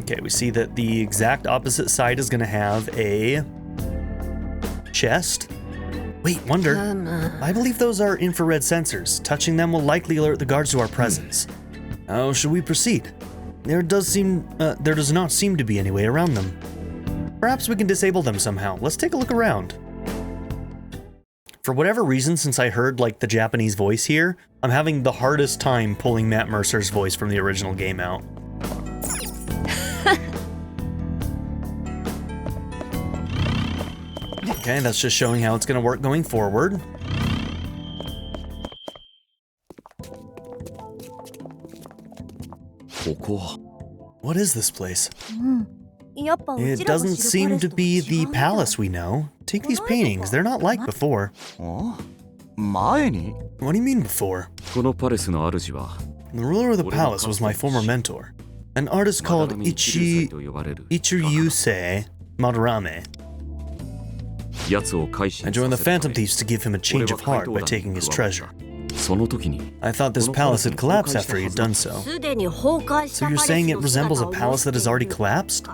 Okay, we see that the exact opposite side is going to have a chest. Wait, wonder. I believe those are infrared sensors. Touching them will likely alert the guards to our presence. Oh, should we proceed? There does not seem to be any way around them. Perhaps we can disable them somehow. Let's take a look around. For whatever reason, since I heard like the Japanese voice here, I'm having the hardest time pulling Matt Mercer's voice from the original game out. Okay, that's just showing how it's going to work going forward. What is this place? It doesn't seem to be the palace we know. Take these paintings, they're not like before. What do you mean before? The ruler of the palace was my former mentor, an artist called Ichiruse Madarame. I joined the Phantom Thieves to give him a change of heart by taking his treasure. I thought this palace had collapsed after he had done so. So you're saying it resembles a palace that has already collapsed?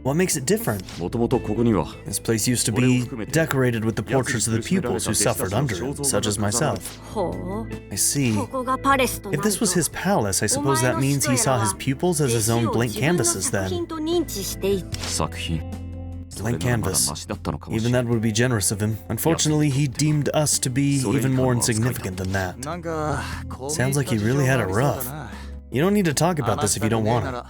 What makes it different? This place used to be decorated with the portraits of the pupils who suffered under it, such as myself. I see. If this was his palace, I suppose that means he saw his pupils as his own blank canvases then. Blank canvas. Even that would be generous of him. Unfortunately, he deemed us to be even more insignificant than that. Sounds like he really had it rough. You don't need to talk about this if you don't want to.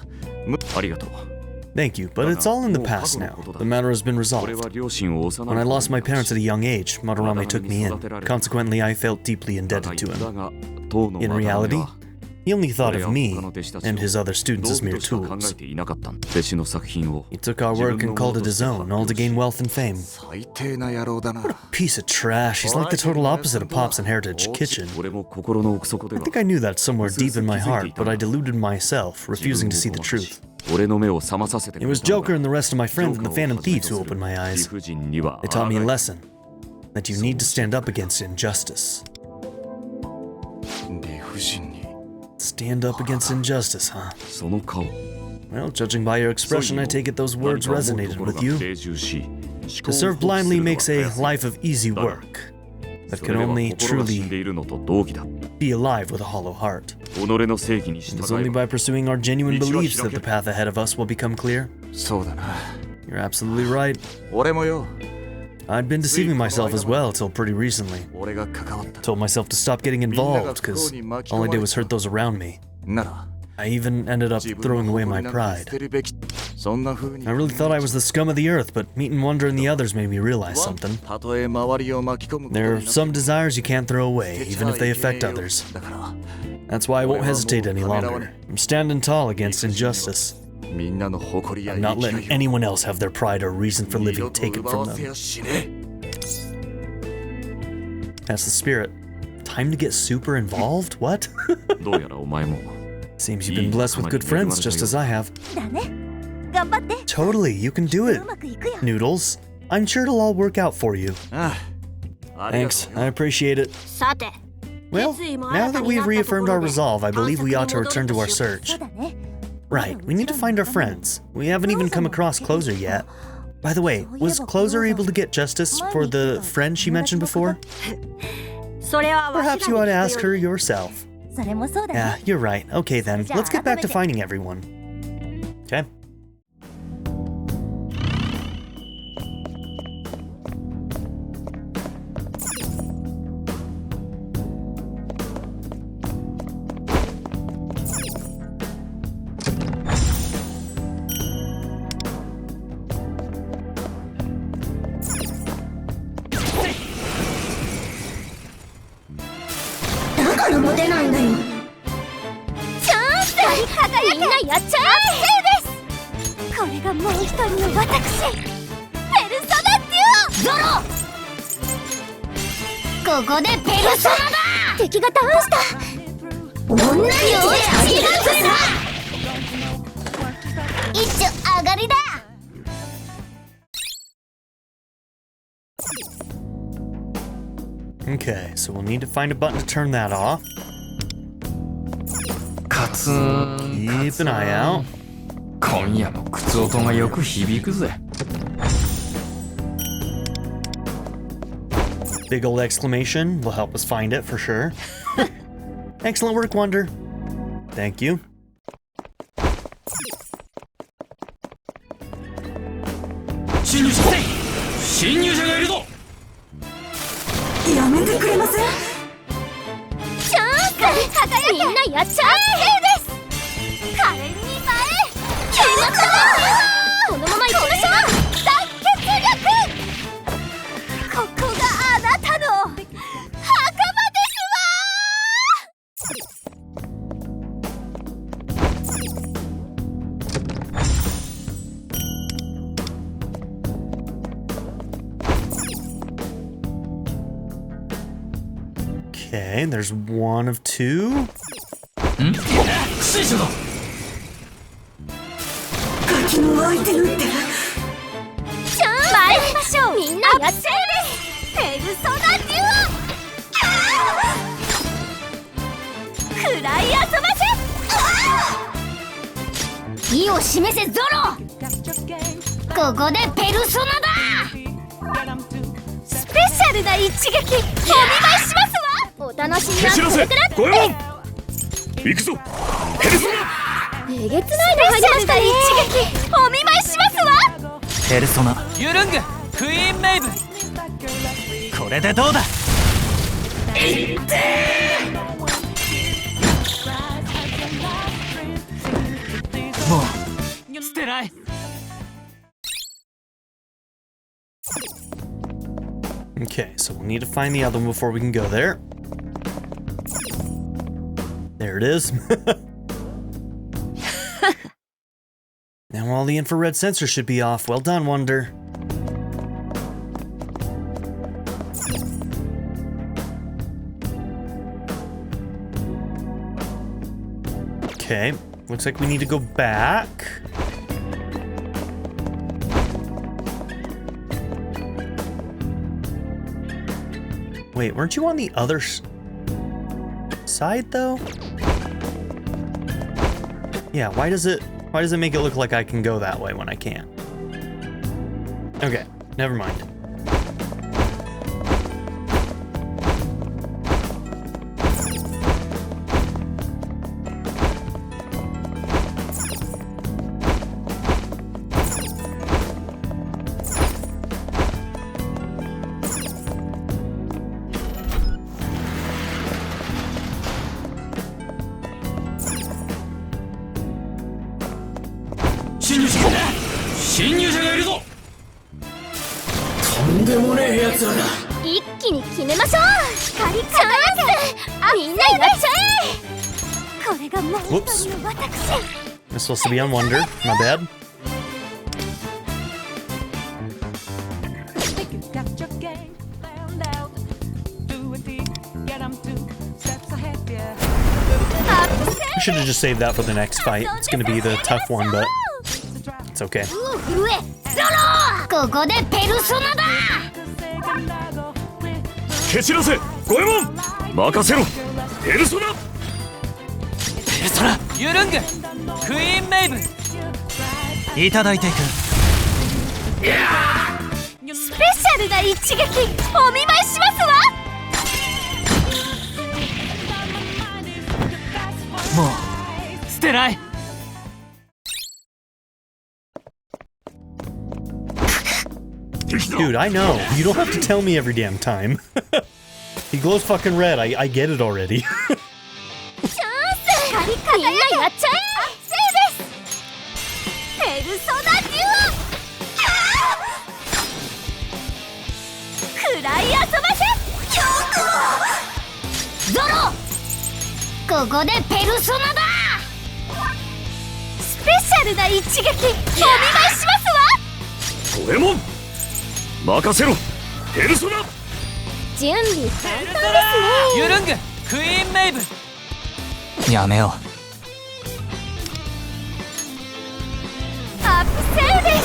Thank you, but it's all in the past now. The matter has been resolved. When I lost my parents at a young age, Madarame took me in. Consequently, I felt deeply indebted to him. In reality, he only thought of me and his other students as mere tools. He took our work and called it his own, all to gain wealth and fame. What a piece of trash. He's like the total opposite of Pop's and Heritage Kitchen. I think I knew that somewhere deep in my heart, but I deluded myself, refusing to see the truth. It was Joker and the rest of my friends and the Phantom Thieves who opened my eyes. They taught me a lesson, that you need to stand up against injustice. Stand up against injustice, huh? Well, judging by your expression, I take it those words resonated with you. To serve blindly makes a life of easy work, that can only truly be alive with a hollow heart. It is only by pursuing our genuine beliefs that the path ahead of us will become clear. You're absolutely right. I'd been deceiving myself as well till pretty recently. Told myself to stop getting involved because all I did was hurt those around me. I even ended up throwing away my pride. I really thought I was the scum of the earth, but meeting Wonder and the others made me realize something. There are some desires you can't throw away, even if they affect others. That's why I won't hesitate any longer. I'm standing tall against injustice. I'm not letting anyone else have their pride or reason for living taken from them. That's the spirit. Time to get super involved? What? Seems you've been blessed with good friends, just as I have. Totally, you can do it, Noodles. I'm sure it'll all work out for you. Thanks, I appreciate it. Well, now that we've reaffirmed our resolve, I believe we ought to return to our search. Right, we need to find our friends. We haven't even come across Closer yet. By the way, was Closer able to get justice for the friend she mentioned before? Perhaps you ought to ask her yourself. Yeah, you're right. Okay then, let's get back to finding everyone. Okay. Okay, so we'll need to find a button to turn that off. Keep an eye out. Big old exclamation will help us find it for sure. Excellent work, Wonder. Thank you. Okay, there's one of two. 意を示せゾロ。ここでペルソナだ。スペシャルな一撃お見舞いしますわ。お楽しみはこれからって。行くぞペルソナ。えげつないの入りましたね。一撃お見舞いしますわ。ペルソナユルングクイーンメイブ。これでどうだ。もう捨てない。Okay, so we'll need to find the other one before we can go there. There it is. Now all the infrared sensors should be off. Well done, Wonder. Okay, looks like we need to go back. Wait, weren't you on the other side though? Yeah, why does it make it look like I can go that way when I can't? Okay, never mind. Whoops. I'm supposed to be on Wonder. My bad. I should have just saved that for the next fight. It's gonna be the tough one, but it's okay. ここでペルソナだ。蹴散らせ五右衛門。任せろペルソナ。ペルソナユルングクイーンメイブ。いただいていく。スペシャルな一撃お見舞いしますわ。もう捨てない。Dude, I know. You don't have to tell me every damn time. He glows fucking red. I get it already. チャンスみんなやっちゃえ。セーですペルソナデュオ。くらい遊ばせゾロ。ここでペルソナだ。スペシャルな一撃お見舞いしますわ。五右衛門任せろペルソナ。準備簡単ですね。ユルングクイーンメイブ。やめよう。アップセールです。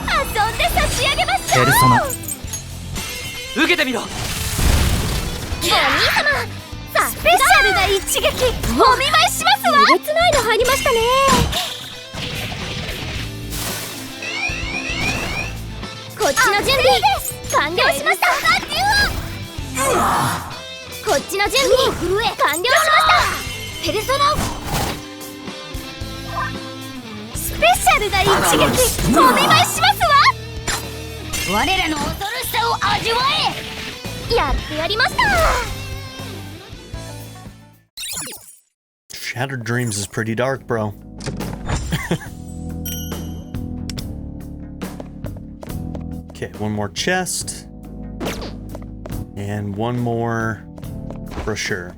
遊んで差し上げましょう。ペルソナ受けてみろ。お兄様スペシャルな一撃お見舞いしますわ。えげつないの入りましたね。こっちの準備完了しました。こっちの準備完了しました。ペルソナスペシャルな一撃お見舞いしますわ。我らの恐ろしさを味わえ。やってやりました。 Shattered Dreams is pretty dark, bro. Okay, one more chest. And one more brochure.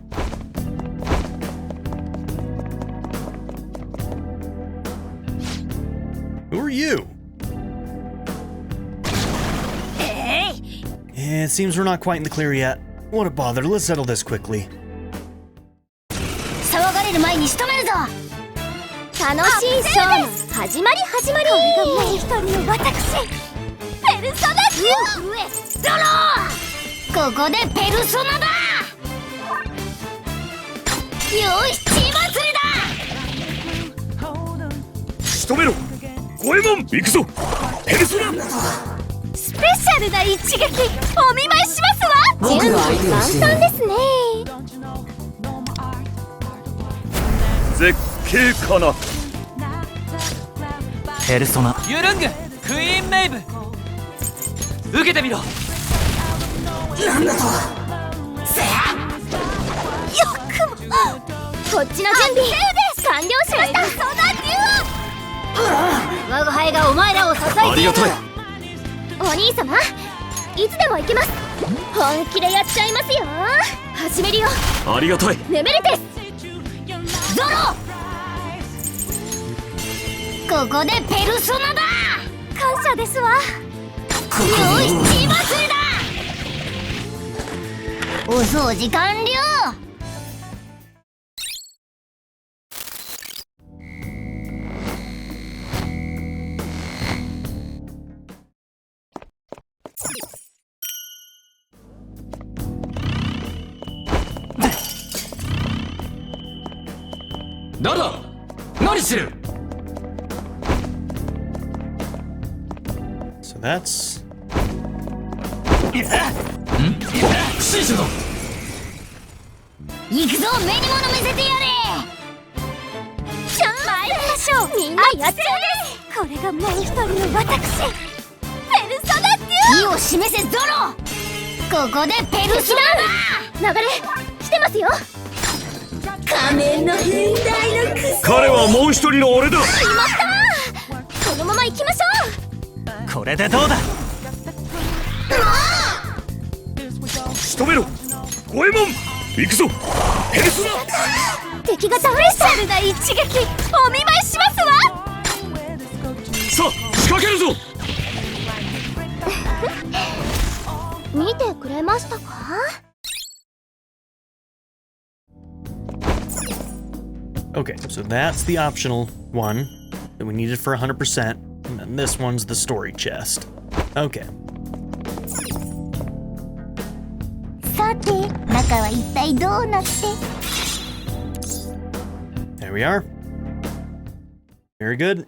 Who are you? Yeah, it seems we're not quite in the clear yet. What a bother. Let's settle this quickly. 騒がれる前に仕留めるぞ。楽しいショーの始まり。これがもう一人の私ペルソナデュオ。ゾロ。ここでペルソナだ。よし血祭りだ。仕留めろ五右衛門行くぞペルソナスペシャルな一撃お見舞いしますわ。準備万端ですね。絶景かな。ペルソナユルングクイーンメイブ受けてみろ。なんだとよくもこっちの準備完了しました。その我が輩がお前らを支えている。ありがたい。お兄様いつでも行けます。本気でやっちゃいますよ。始めるよ。ありがたい。ネメルテスゾロここでペルソナだ。感謝ですわ。よしチーム祭りだ。お掃除完了。誰だ何してる。 So that's 不審者だ。行くぞ目に物見せてやれ。じゃあ参りましょう。みんなやっちゃう。これがもう一人の私ペルソナっていう。意を示せゾロ。ここでペルソナだ。流れ来てますよ。仮面の変態のクソ。彼はもう一人の俺だ。いました。このまま行きましょう。これでどうだ。仕留めろ五右衛門行くぞペルソナ。敵が倒れシャルな一撃お見舞いしますわ。さあ仕掛けるぞ。見てくれましたか。okay. So that's the optional one that we needed for 100%, and then this one's the story chest. Okay. さて中は一体どうなって。 There we are. Very good.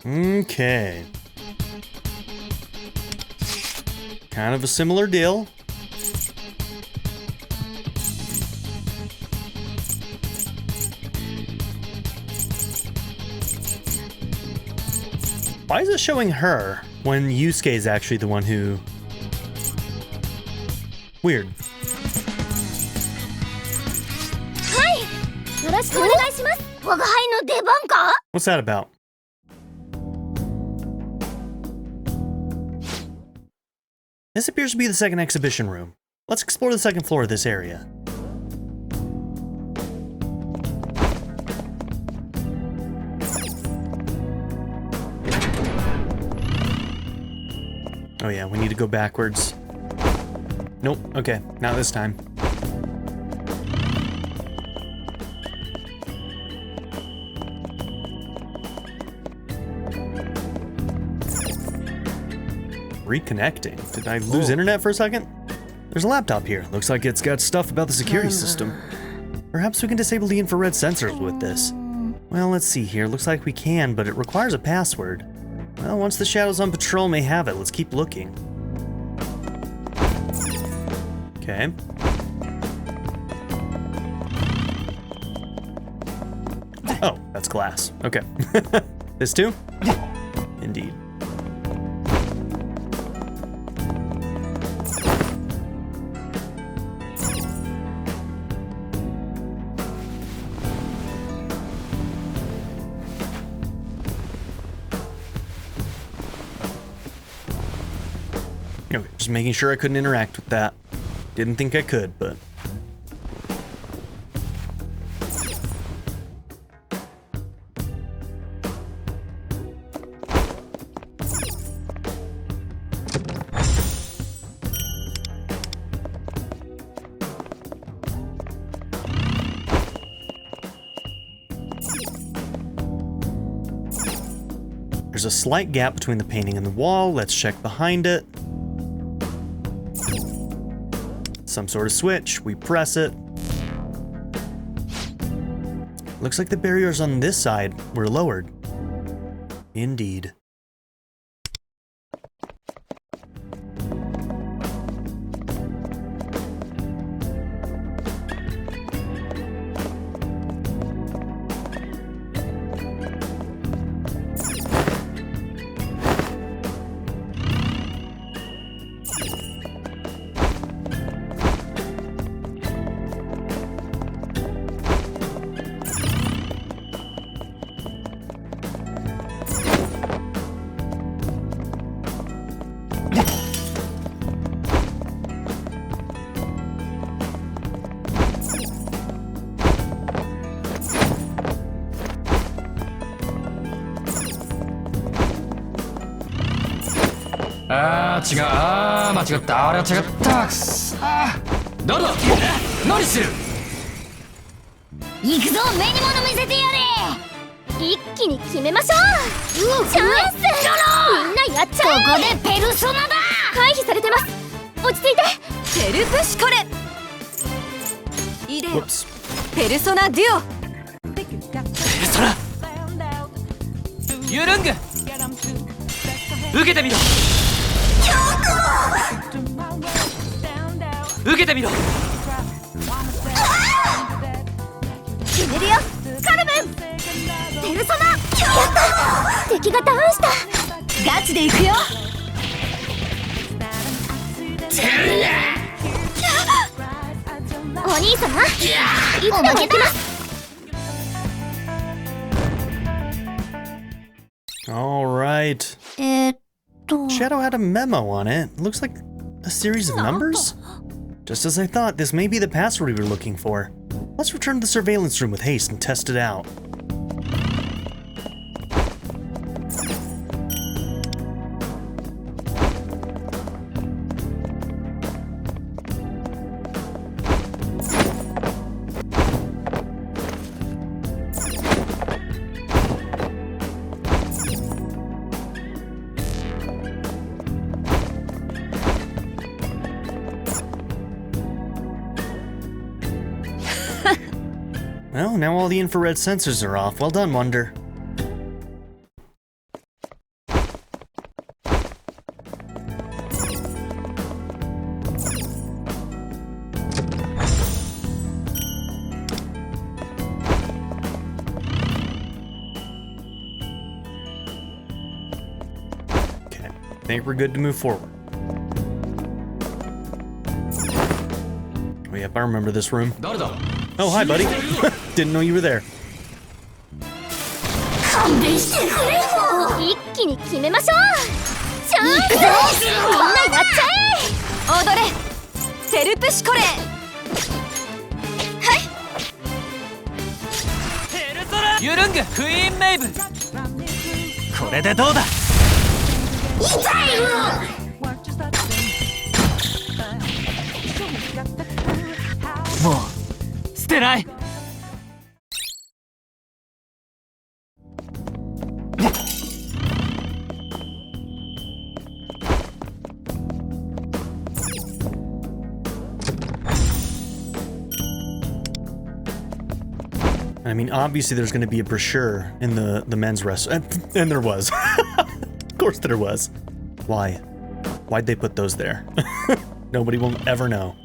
Okay. Kind of a similar deal. Why is it showing her when Yusuke is actually the one who... Weird. はいよろしくお願いします。我が輩の出番か。 What's that about? This appears to be the second exhibition room. Let's explore the second floor of this area. Oh yeah, we need to go backwards. Nope, okay, not this time. Reconnecting. Did I lose internet for a second? There's a laptop here. Looks like it's got stuff about the security system. Perhaps we can disable the infrared sensors with this. Well, let's see here. Looks like we can, but it requires a password. Well, once the shadows on patrol may have it, let's keep looking. Okay. Oh, that's glass. Okay. This too? Indeed. Okay, just making sure I couldn't interact with that. Didn't think I could, but... There's a slight gap between the painting and the wall. Let's check behind it. some sort of switch. We press it. Looks like the barriers on this side were lowered. Indeed.違う。間違った。あれは違った。くそ。誰だ。何してる。行くぞ、目に物見せてやれ。一気に決めましょう。チャンス。みんなやっちゃえ。ここでペルソナだ。回避されてます。落ち着いて。ペルプシコレ。いでよ。ペルソナデュオ。ペルソナ。ユルング。受けてみろ。受けてみろ。決めるよ、カルメン。ペルソナ。やった。敵がダウンした。ガチでいくよ。お兄様、いつでも行けます。All right. Shadow had a memo on it. Looks like a series of numbers? Just as I thought, this may be the password we were looking for. Let's return to the surveillance room with haste and test it out. Well, now all the infrared sensors are off. Well done, Wonder. Okay, I think we're good to move forward. Oh, yep, I remember this room. Oh, hi, buddy. Didn't know you were there. 勘弁してくれよ。一気に決めましょう。チャンス。みんなやっちゃえ。踊れ。セルプシコレ。はい。ペルソナ。ユルング。クイーンメイブ。これでどうだ。痛いわ。もう捨てない。I mean, obviously there's going to be a brochure in the men's restaurant, and there was. Of course there was. Why? Why'd they put those there? Nobody will ever know.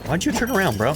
Why'd you turn around, bro?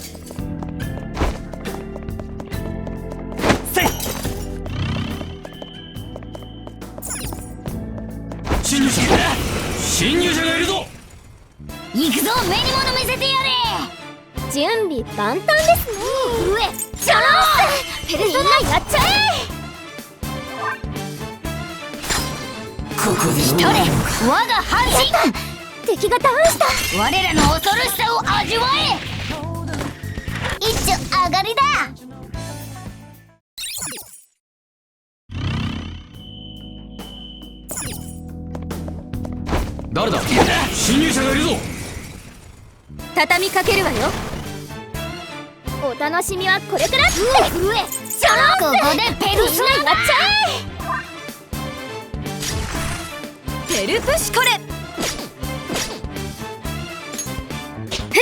お楽しみはこれからってうえチャンスここでペルソナやっちゃえペルプシコレペ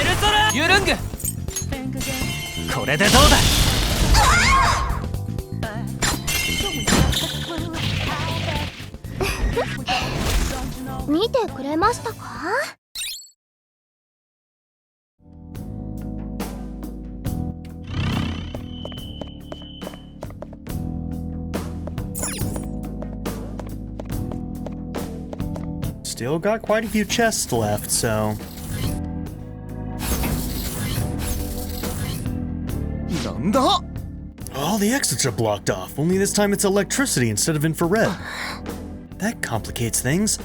ルソナユルングこれでどうだ見てくれましたかStill got quite a few chests left, so... All the exits are blocked off, only this time it's electricity instead of infrared. That complicates things.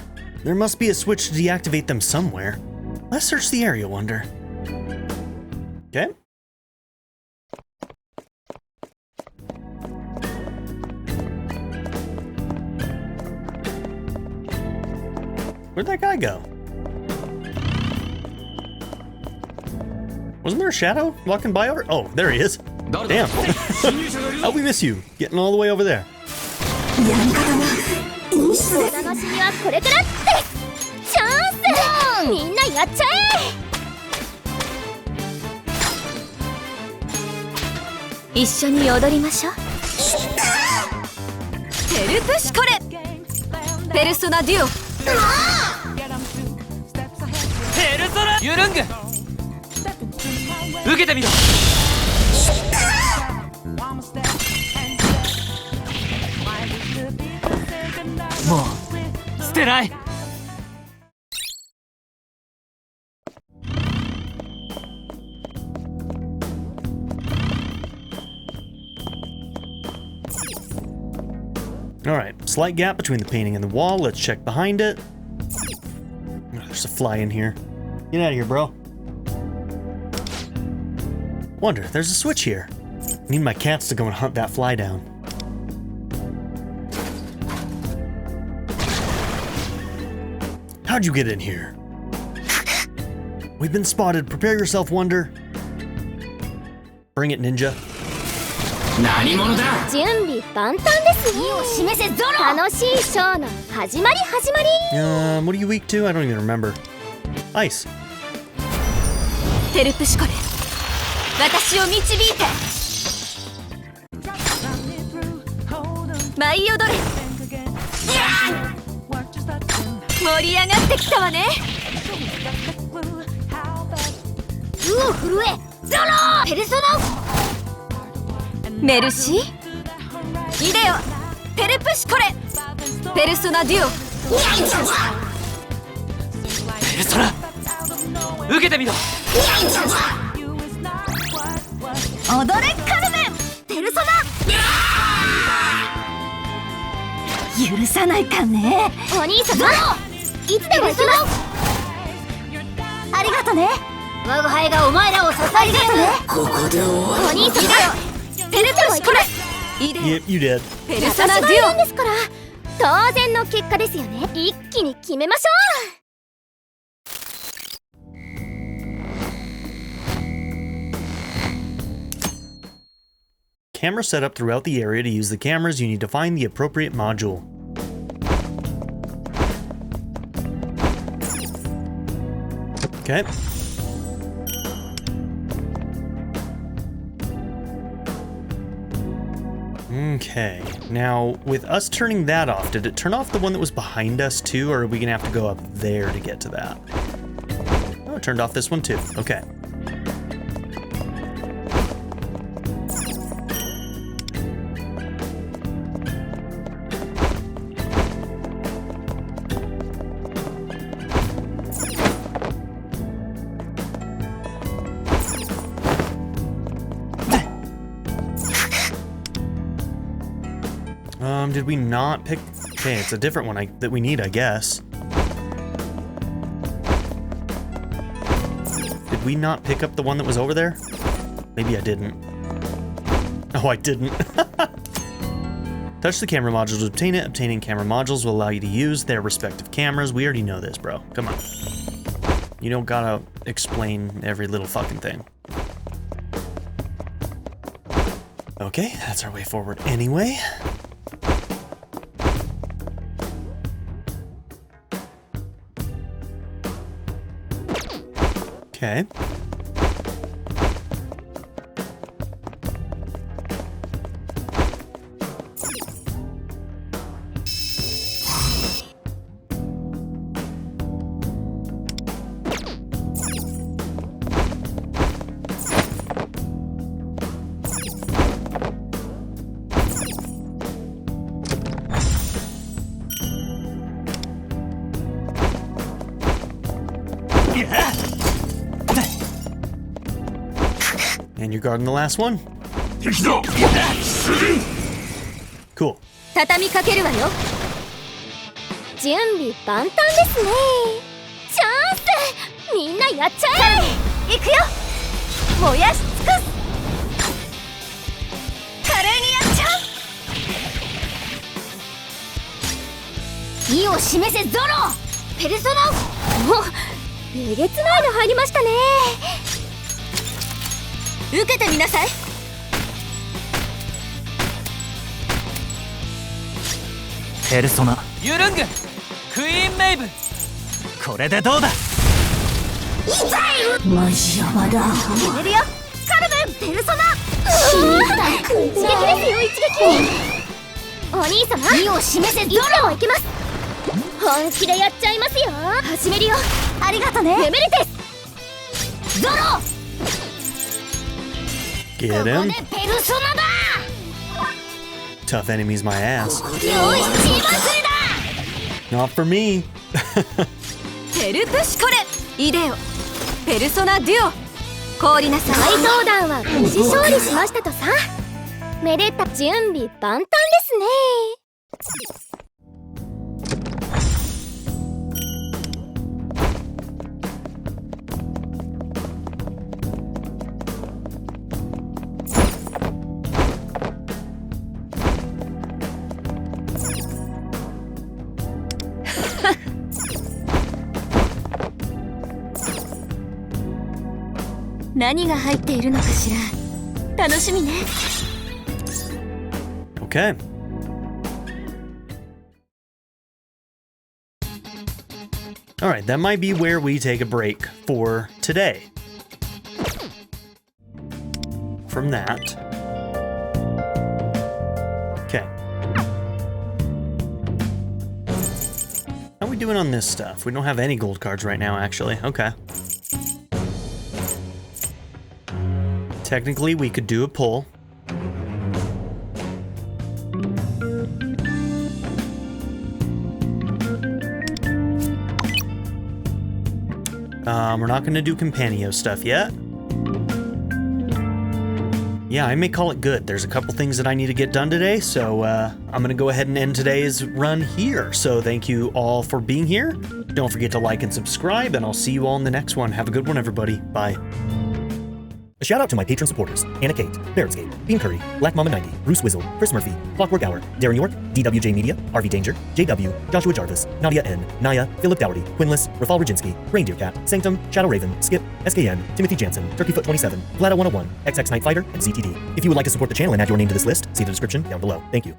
There must be a switch to deactivate them somewhere. Let's search the area, wonder. Okay. Where'd that guy go? Wasn't there a shadow walking by over? Oh, there he is. Damn. How'd we miss you? Getting all the way over there. お楽しみはこれからってチャンスみんなやっちゃ一緒に踊りましょうペルプシコレペルソナデュオペルソナユルング受けてみろもう捨てない Alright, slight gap between the painting and the wall. Let's check behind it. Oh, there's a fly in here. Get out of here, bro. Wonder, there's a switch here. I need my cats to go and hunt that fly down. How'd you get in here? We've been spotted. Prepare yourself, Wonder. Bring it, Ninja. 何者だ準備万端ですよを示せゾロ楽しいショーの始まり What are you weak to? I don't even remember. Ice. ペルプシコレ私を導いて舞い踊れ盛り上がってきたわねうお震えゾロペルソナメルシーイデオペルプシコレペルソナデュオペルソナ受けてみろ踊れカルメンペルソナ許さないかねお兄さんゾロいつでも行きますありがとね我が輩がお前らを支えてやるここでお兄さんペルプシコレイデオ Yep, you did. ペルソナデュオですから当然の結果ですよね一気に決めましょう Camera set up throughout the area. To use the cameras, you need to find the appropriate module. Okay. Okay, now with us turning that off, did it turn off the one that was behind us too, or are we gonna have to go up there to get to that? Oh, it turned off this one too. Okay. Did we not pick? Okay, it's a different one that we need, I guess. Did we not pick up the one that was over there? Maybe I didn't. Oh, I didn't. Touch the camera modules to obtain it. Obtaining camera modules will allow you to use their respective cameras. We already know this, bro. Come on. You don't gotta explain every little fucking thing. Okay, that's our way forward anyway. Okay. And you're guarding the last one. Cool. 畳みかけるわよ。準備万端ですね。チャンス、みんなやっちゃえ。行くよ。燃やし尽くす。華麗にやっちゃう。意を示せゾロ。ペルソナ。お、えげつないの入りましたね。受けてみなさい。ペルソナユルングクイーンメイブ、これでどうだ。痛い。マジヤバだ。決めるよ。カルベンペルソナ。一撃ですよ、一撃。お兄様、意を示せゾロ。いけます。本気でやっちゃいますよ。始めるよ。ありがとね。エメリテスゾロ。Get him. ペルソナだ。 Tough enemies my ass. よし、チームスリだ。 Not for me. ペルプシコレイデオペルソナデュオ凍りなさい。大相談は無事勝利しましたとさ。めでた準備万端ですね。何が入っているのかしら。楽しみね。Okay. Alright, that might be where we take a break for today. From that. Okay. How are we doing on this stuff? We don't have any gold cards right now, actually. Okay. Technically, we could do a pull. We're not going to do Companio stuff yet. Yeah, I may call it good. There's a couple things that I need to get done today, so I'm going to go ahead and end today's run here. So thank you all for being here. Don't forget to like and subscribe, and I'll see you all in the next one. Have a good one, everybody. Bye. A shout out to my patron supporters: Anna Kate, Barrettscape, Bean Curry, Black Mama 90, Bruce Wizzle, Chris Murphy, Clockwork Hour, Darren York, DWJ Media, RV Danger, JW, Joshua Jarvis, Nadia N, Naya, Philip Dougherty, Quinless, Rafal Roginski, Reindeer Cat, Sanctum, Shadow Raven, Skip, SKN, Timothy Jansen, Turkeyfoot 27, Vlada 101, XX Night Fighter, and ZTD. If you would like to support the channel and add your name to this list, see the description down below. Thank you.